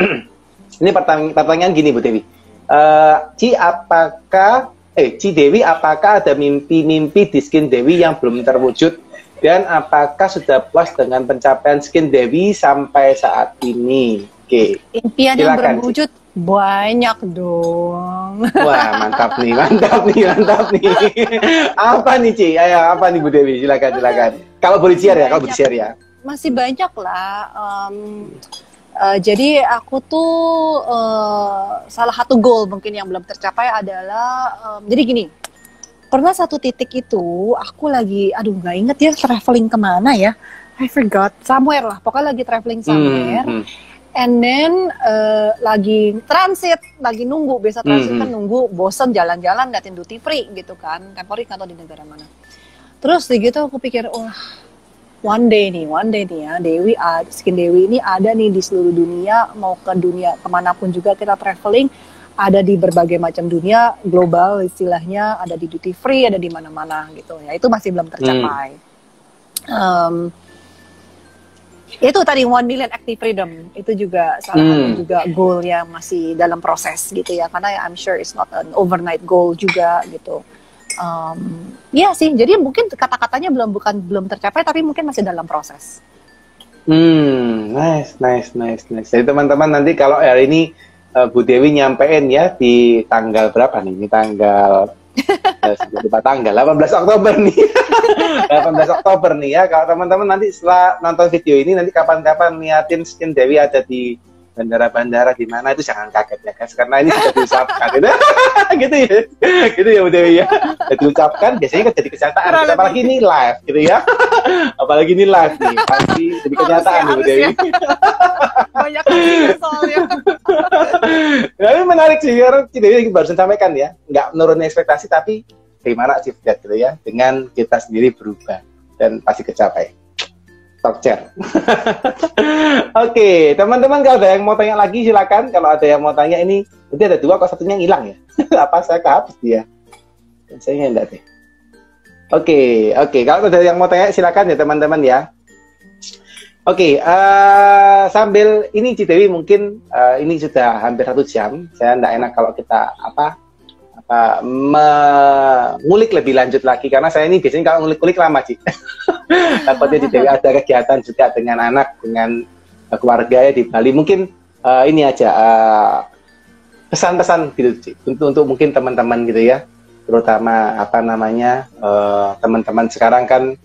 Ini pertanyaan gini Bu Dewi. Ci Dewi, apakah ada mimpi-mimpi di Skin Dewi yang belum terwujud? Dan apakah sudah puas dengan pencapaian Skin Dewi sampai saat ini? Oke. Impian yang berwujud banyak dong. Wah, mantap nih. Apa nih, Ci? Ayo, apa nih Bu Dewi? Silakan. Kalau boleh share ya, Masih banyak lah. Jadi aku tuh salah satu goal mungkin yang belum tercapai adalah jadi gini. Pernah satu titik itu aku lagi, nggak inget ya traveling kemana ya, I forgot, somewhere lah, pokoknya lagi traveling somewhere, and then lagi transit, lagi nunggu, biasa transit kan nunggu, bosen jalan-jalan, ngeliatin duty free gitu kan, temporary atau di negara mana. Terus gitu aku pikir, one day nih ya, Skin Dewi ini ada nih di seluruh dunia, mau ke dunia kemanapun juga kita traveling, ada di berbagai macam dunia global istilahnya, ada di duty free, ada di mana-mana gitu ya. Itu masih belum tercapai. Itu tadi 1 million active freedom itu juga salah satu juga goal yang masih dalam proses gitu ya, karena I'm sure it's not an overnight goal juga gitu. Ya sih, jadi mungkin kata-katanya belum tercapai, tapi mungkin masih dalam proses. Nice. Jadi teman-teman nanti kalau hari ini Bu Dewi nyampein ya di tanggal berapa nih? Ini tanggal lupa tanggal 18 Oktober nih. 18 Oktober nih ya. Kalau teman-teman nanti setelah nonton video ini nanti kapan-kapan niatin skin Dewi ada di bandara-bandara di mana, itu jangan kaget ya guys, karena ini sudah diucapkan gitu ya. Gitu ya Bu Dewi ya. Sudah diucapkan biasanya kan jadi kenyataan. Apalagi ini live gitu ya. Apalagi ini live nih, pasti jadi kenyataan Bu Dewi. Banyak lagi soalnya. Tapi menarik sih, karena Dewi barusan sampaikan ya, nggak menurunkan ekspektasi, tapi gimana sih gitu ya, dengan kita sendiri berubah dan pasti kecapai. Talk chair. Oke, teman-teman kalau ada yang mau tanya lagi silakan. Kalau ada yang mau tanya ini, nanti ada 2 kok satunya hilang ya. Apa saya kehapus dia? Saya enggak deh. Oke. Kalau ada yang mau tanya silakan ya teman-teman ya. Oke, sambil ini Cidewi mungkin ini sudah hampir 1 jam. Saya enggak enak kalau kita mengulik lebih lanjut lagi, karena saya ini biasanya kalau ngulik-ngulik lama sih. Takutnya Cidewi ada kegiatan juga dengan anak, dengan keluarga ya di Bali. Mungkin ini aja pesan-pesan gitu sih untuk mungkin teman-teman gitu ya, terutama teman-teman sekarang kan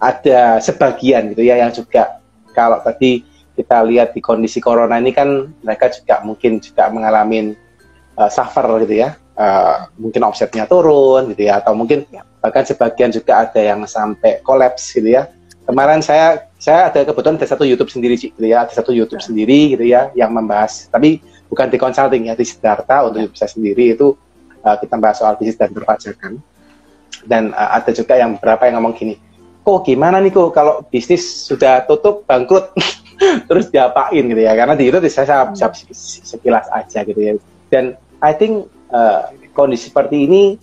ada sebagian gitu ya yang juga kalau tadi kita lihat di kondisi corona ini kan mereka juga mungkin juga mengalami suffer gitu ya. Mungkin omsetnya turun gitu ya, atau mungkin bahkan sebagian juga ada yang sampai kolaps gitu ya. Kemarin saya ada kebetulan ada satu YouTube sendiri gitu ya, ada satu YouTube sendiri gitu ya yang membahas, tapi bukan di consulting ya, di Siddhartha untuk YouTube saya sendiri itu kita bahas soal bisnis dan perpajakan. Dan ada juga yang beberapa yang ngomong gini, kok gimana nih kok kalau bisnis sudah tutup bangkrut terus diapain gitu ya, karena di YouTube saya sekilas aja gitu ya. Dan I think kondisi seperti ini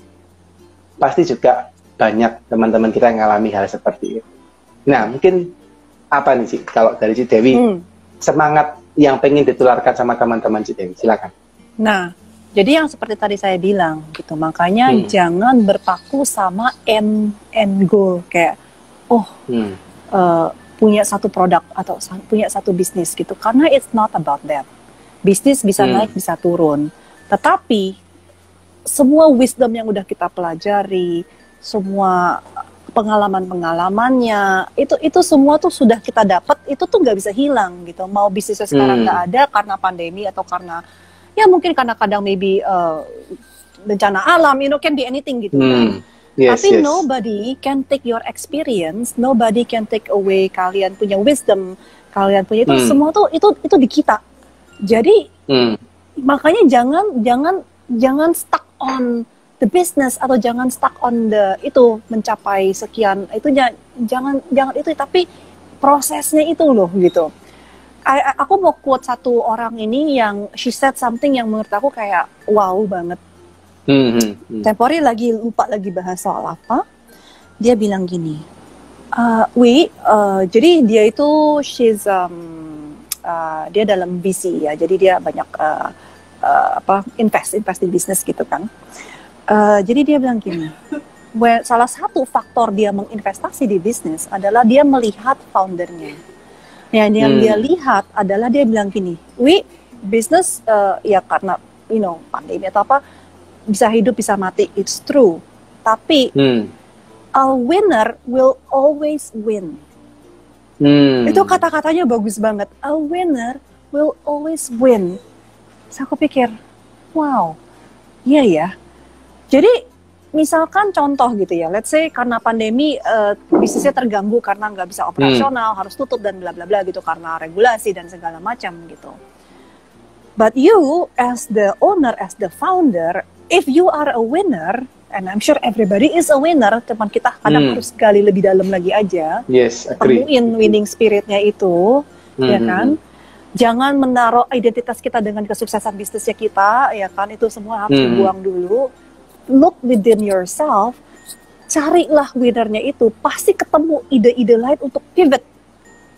pasti juga banyak teman-teman kita yang mengalami hal seperti itu. Nah, mungkin apa nih sih kalau dari Ci Dewi semangat yang pengen ditularkan sama teman-teman Ci Dewi, silakan. Nah, jadi yang seperti tadi saya bilang gitu, makanya jangan berpaku sama end goal kayak punya satu produk atau punya satu bisnis gitu, karena it's not about that. Bisnis bisa naik bisa turun, tetapi semua wisdom yang udah kita pelajari, semua pengalaman-pengalamannya, itu semua tuh sudah kita dapat, itu tuh nggak bisa hilang gitu. Mau bisnisnya sekarang nggak ada karena pandemi atau karena ya mungkin karena kadang maybe bencana alam, can be anything gitu kan. Tapi nobody can take your experience, nobody can take away kalian punya wisdom, kalian punya itu semua tuh itu di kita. Jadi makanya jangan stuck on the business atau jangan stuck on the itu mencapai sekian, itu jangan itu, tapi prosesnya itu loh gitu. Aku mau quote satu orang ini yang she said something yang menurut aku kayak wow banget. Tempori lupa lagi bahas soal apa. Dia bilang gini, jadi dia itu dia dalam VC ya, jadi dia banyak invest di bisnis gitu kan. Jadi dia bilang gini, salah satu faktor dia menginvestasi di bisnis adalah dia melihat foundernya. Yang dia lihat adalah dia bilang gini, bisnis ya karena pandemi atau apa bisa hidup bisa mati, it's true. Tapi a winner will always win. Itu kata-katanya bagus banget. A winner will always win. Terus aku pikir, wow, iya ya. Jadi misalkan contoh gitu ya, let's say karena pandemi bisnisnya terganggu karena nggak bisa operasional, harus tutup dan bla bla bla gitu karena regulasi dan segala macam gitu. But you as the owner, as the founder, if you are a winner, and I'm sure everybody is a winner, teman kita kadang harus gali lebih dalam lagi aja, yes, agree. Temuin winning spiritnya itu, ya kan? Jangan menaruh identitas kita dengan kesuksesan bisnisnya kita, ya kan, itu semua harus dibuang dulu. Look within yourself, carilah winnernya itu, pasti ketemu ide-ide lain untuk pivot,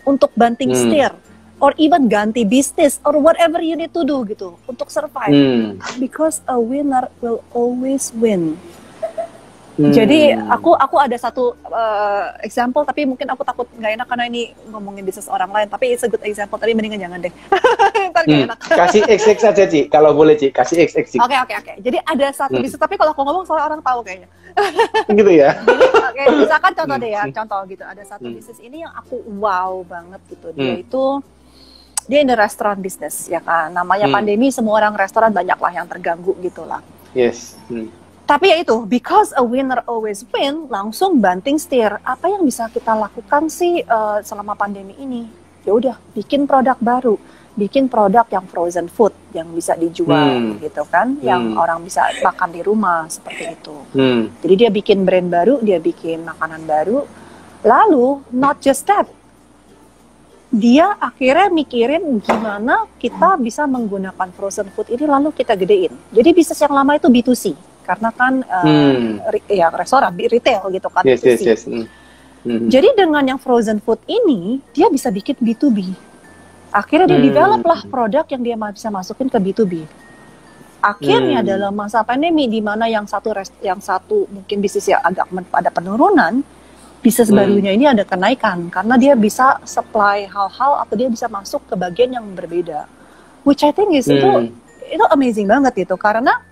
untuk banting setir, or even ganti bisnis, or whatever you need to do gitu, untuk survive. Because a winner will always win. Jadi aku ada satu example, tapi mungkin aku takut nggak enak karena ini ngomongin bisnis orang lain, tapi it's a good example, tapi mendingan jangan deh. Ntar nggak enak. Kasih XX saja, Ci, kalau boleh, Ci, kasih XX. Oke. Jadi ada satu bisnis, tapi kalau aku ngomong soalnya orang tahu kayaknya. Gitu ya. Oke, misalkan contoh deh ya, contoh gitu, ada satu bisnis ini yang aku wow banget gitu, dia in the restaurant business, ya kan, namanya pandemi, semua orang restoran banyak lah yang terganggu gitu lah. Yes. Tapi ya itu, because a winner always win, langsung banting setir. Apa yang bisa kita lakukan sih selama pandemi ini? Ya udah, bikin produk baru, bikin produk yang frozen food, yang bisa dijual gitu kan, yang orang bisa makan di rumah seperti itu. Jadi dia bikin brand baru, dia bikin makanan baru. Lalu, not just that, dia akhirnya mikirin gimana kita bisa menggunakan frozen food ini lalu kita gedein. Jadi bisnis yang lama itu B2C. Karena kan ya restoran, retail gitu kan. Yes. Jadi dengan yang frozen food ini, dia bisa bikin B2B. Akhirnya dia develop lah produk yang dia bisa masukin ke B2B. Akhirnya dalam masa pandemi, di mana yang satu mungkin bisnis yang agak ada penurunan, bisnis barunya ini ada kenaikan. Karena dia bisa supply hal-hal atau dia bisa masuk ke bagian yang berbeda. Which I think is itu amazing banget gitu. Karena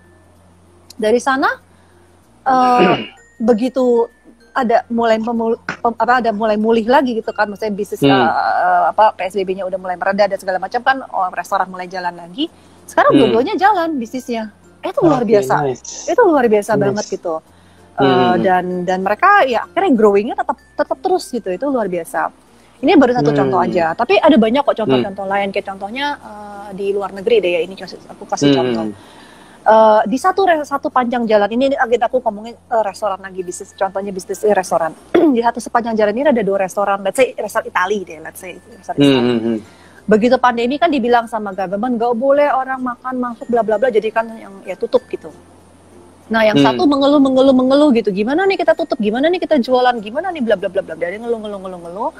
dari sana begitu ada mulai mulih lagi gitu kan, maksudnya bisnis PSBB-nya udah mulai mereda dan segala macam kan, restoran mulai jalan lagi. Sekarang dua-duanya jalan bisnisnya. Itu luar biasa. Nice. Itu luar biasa banget gitu. Dan mereka ya akhirnya growing-nya tetap terus gitu. Itu luar biasa. Ini baru satu contoh aja, tapi ada banyak kok contoh-contoh lain, kayak contohnya di luar negeri deh ya, ini aku kasih contoh. Di satu panjang jalan ini agak aku ngomongin restoran lagi, bisnis, contohnya bisnis restoran. Di satu sepanjang jalan ini ada 2 restoran, let's say restoran Itali deh, restoran Itali. Begitu pandemi kan dibilang sama government gak boleh orang makan masuk bla bla bla, jadi kan yang ya tutup gitu. Nah yang satu mengeluh gitu, gimana nih kita tutup, gimana nih kita jualan, gimana nih bla bla bla bla, dari ngeluh.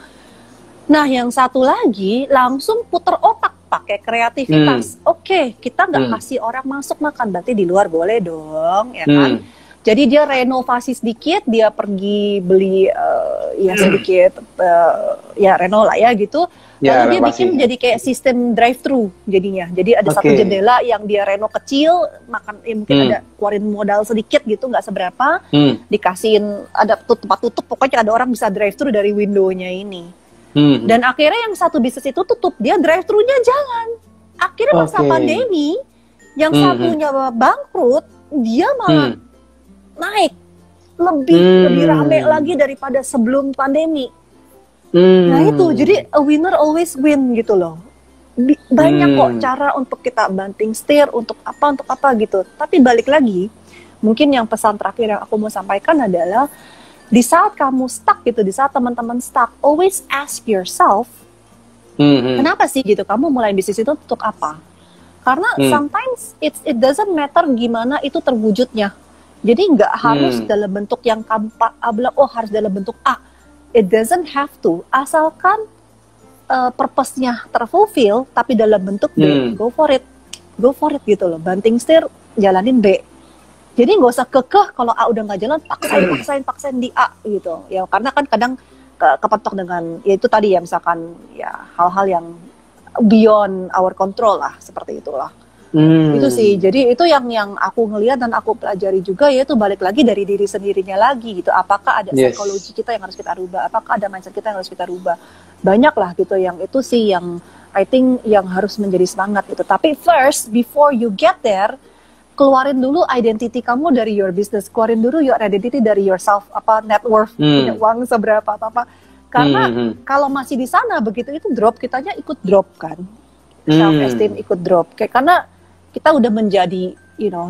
Nah yang satu lagi langsung puter otak, pakai kreativitas. Oke, kita nggak kasih orang masuk makan, berarti di luar boleh dong, ya kan? Jadi dia renovasi sedikit, dia pergi beli sedikit, reno lah ya gitu. Lalu dia bikin jadi kayak sistem drive-thru jadinya. Jadi ada satu jendela yang dia reno kecil, makan mungkin ada keluarin modal sedikit gitu, nggak seberapa, dikasihin ada tempat tutup, pokoknya ada orang bisa drive-thru dari window-nya ini. Dan akhirnya yang satu bisnis itu tutup, dia drive-thru-nya jalan. Akhirnya masa pandemi, yang satunya bangkrut, dia malah naik lebih rame lagi daripada sebelum pandemi. Nah itu, jadi a winner always win gitu loh. Banyak kok cara untuk kita banting setir, untuk apa gitu. Tapi balik lagi, mungkin yang pesan terakhir yang aku mau sampaikan adalah, di saat kamu stuck gitu, di saat teman-teman stuck, always ask yourself, kenapa sih gitu, kamu mulai bisnis itu untuk apa? Karena sometimes it doesn't matter gimana itu terwujudnya. Jadi nggak harus dalam bentuk yang kamu bilang, harus dalam bentuk A. It doesn't have to, asalkan purpose-nya terfulfill, tapi dalam bentuk B, go for it gitu loh, banting setir, jalanin B. Jadi nggak usah kekeh kalau A udah nggak jalan, paksain di A gitu. Ya karena kan kadang kepentok dengan ya itu tadi ya, misalkan ya hal-hal yang beyond our control lah, seperti itulah. Itu sih. Jadi itu yang aku ngelihat dan aku pelajari juga, yaitu balik lagi dari diri sendirinya lagi gitu. Apakah ada psikologi kita yang harus kita rubah? Apakah ada mindset kita yang harus kita rubah? Banyak lah gitu, yang itu sih yang I think yang harus menjadi semangat gitu. Tapi first, before you get there, keluarin dulu identity kamu dari your business, keluarin dulu your identity dari yourself, net worth, punya uang seberapa atau apa. Karena kalau masih di sana begitu itu drop, kitanya ikut drop kan, self esteem ikut drop. Kayak karena kita udah menjadi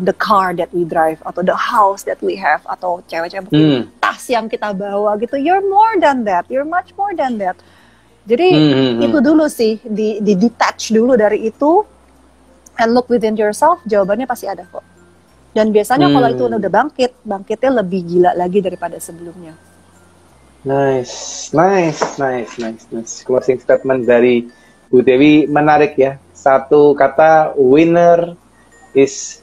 the car that we drive, atau the house that we have, atau cewek-cewek mungkin tas yang kita bawa gitu. You're more than that, you're much more than that. Jadi itu dulu sih, di detach dulu dari itu, and look within yourself, jawabannya pasti ada kok. Dan biasanya kalau itu udah bangkitnya lebih gila lagi daripada sebelumnya. Nice. Closing statement dari Bu Dewi menarik ya. Satu kata, winner is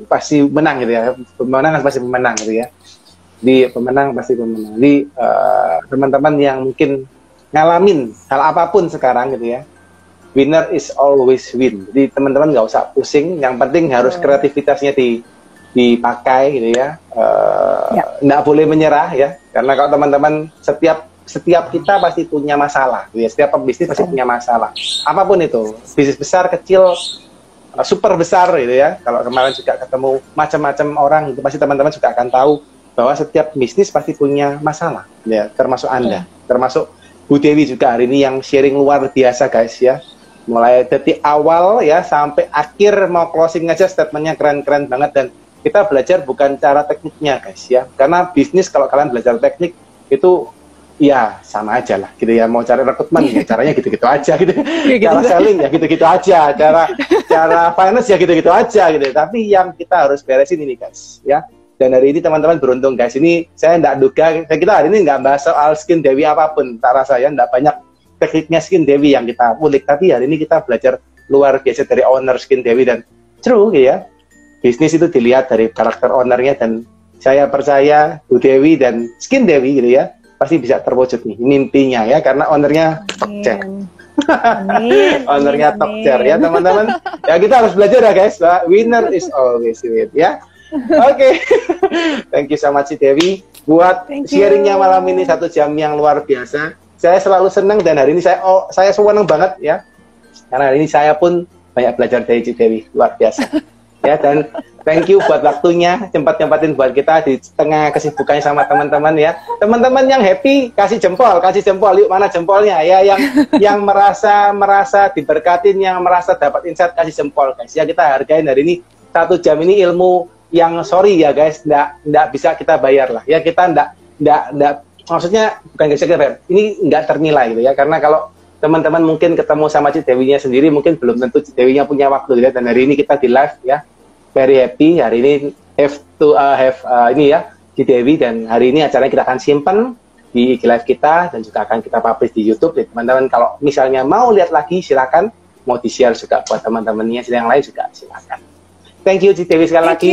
pasti menang gitu ya. Pemenang pasti pemenang gitu ya. Di pemenang pasti pemenang. Di teman-teman yang mungkin ngalamin hal apapun sekarang gitu ya, winner is always win. Jadi teman-teman nggak usah pusing, yang penting harus kreativitasnya dipakai gitu ya. Nggak boleh menyerah ya, karena kalau teman-teman setiap kita pasti punya masalah gitu ya. Setiap pebisnis pasti punya masalah, apapun itu, bisnis besar kecil super besar gitu ya. Kalau kemarin juga ketemu macam-macam orang, itu pasti teman-teman juga akan tahu bahwa setiap bisnis pasti punya masalah, ya, termasuk Anda, termasuk Bu Dewi juga hari ini yang sharing luar biasa guys ya, mulai dari awal ya sampai akhir mau closing aja statementnya keren-keren banget, dan kita belajar bukan cara tekniknya guys ya, karena bisnis kalau kalian belajar teknik itu ya sama aja lah gitu ya, mau cari rekrutmen ya caranya gitu-gitu aja gitu, cara selling ya gitu-gitu aja, cara finance ya gitu-gitu aja gitu, tapi yang kita harus beresin ini guys ya. Dan hari ini teman-teman beruntung guys, ini saya tidak duga, kita hari ini nggak bahas soal skin Dewi apapun, tak rasa ya, nggak banyak tekniknya skin Dewi yang kita ulik, tapi hari ini kita belajar luar biasa dari owner skin Dewi, dan true gitu ya, bisnis itu dilihat dari karakter ownernya, dan saya percaya Bu Dewi dan skin Dewi gitu ya, pasti bisa terwujud nih mimpinya ya, karena ownernya top chair. Ownernya top chair ya teman-teman. Ya kita harus belajar ya guys, winner is always win ya. Oke. Thank you so much Dewi buat sharingnya malam ini, 1 jam yang luar biasa. Saya selalu senang, dan hari ini saya senang banget ya, karena hari ini saya pun banyak belajar dari Dewi, luar biasa ya. Dan thank you buat waktunya, cempatin buat kita di tengah kesibukannya sama teman-teman ya. Teman-teman yang happy kasih jempol, yuk, mana jempolnya ya, yang merasa diberkatin, yang merasa dapat insight kasih jempol guys ya. Kita hargain hari ini 1 jam ini ilmu yang sorry ya guys, nggak bisa kita bayar lah ya, kita nggak maksudnya bukan nggak bisa kita bayar, ini nggak ternilai gitu ya, karena kalau teman-teman mungkin ketemu sama Cik Dewinya sendiri, mungkin belum tentu Cik Dewinya punya waktu gitu ya. Dan hari ini kita di live ya, very happy hari ini have ini ya Cik Dewi, dan hari ini acaranya kita akan simpan di IG live kita, dan juga akan kita publish di YouTube ya teman-teman. Kalau misalnya mau lihat lagi silakan, mau di-share juga buat teman-temannya yang lain juga silakan. Thank you Cik Dewi sekali lagi.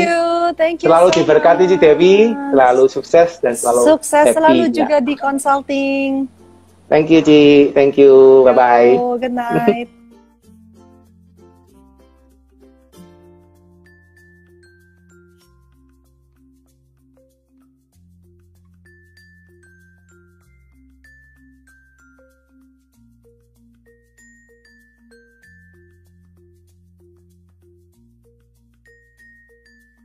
Thank you selalu so diberkati Cik Dewi, selalu sukses dan selalu sukses happy, selalu ya. juga di consulting. Thank you Cik, thank you, bye bye. Good night.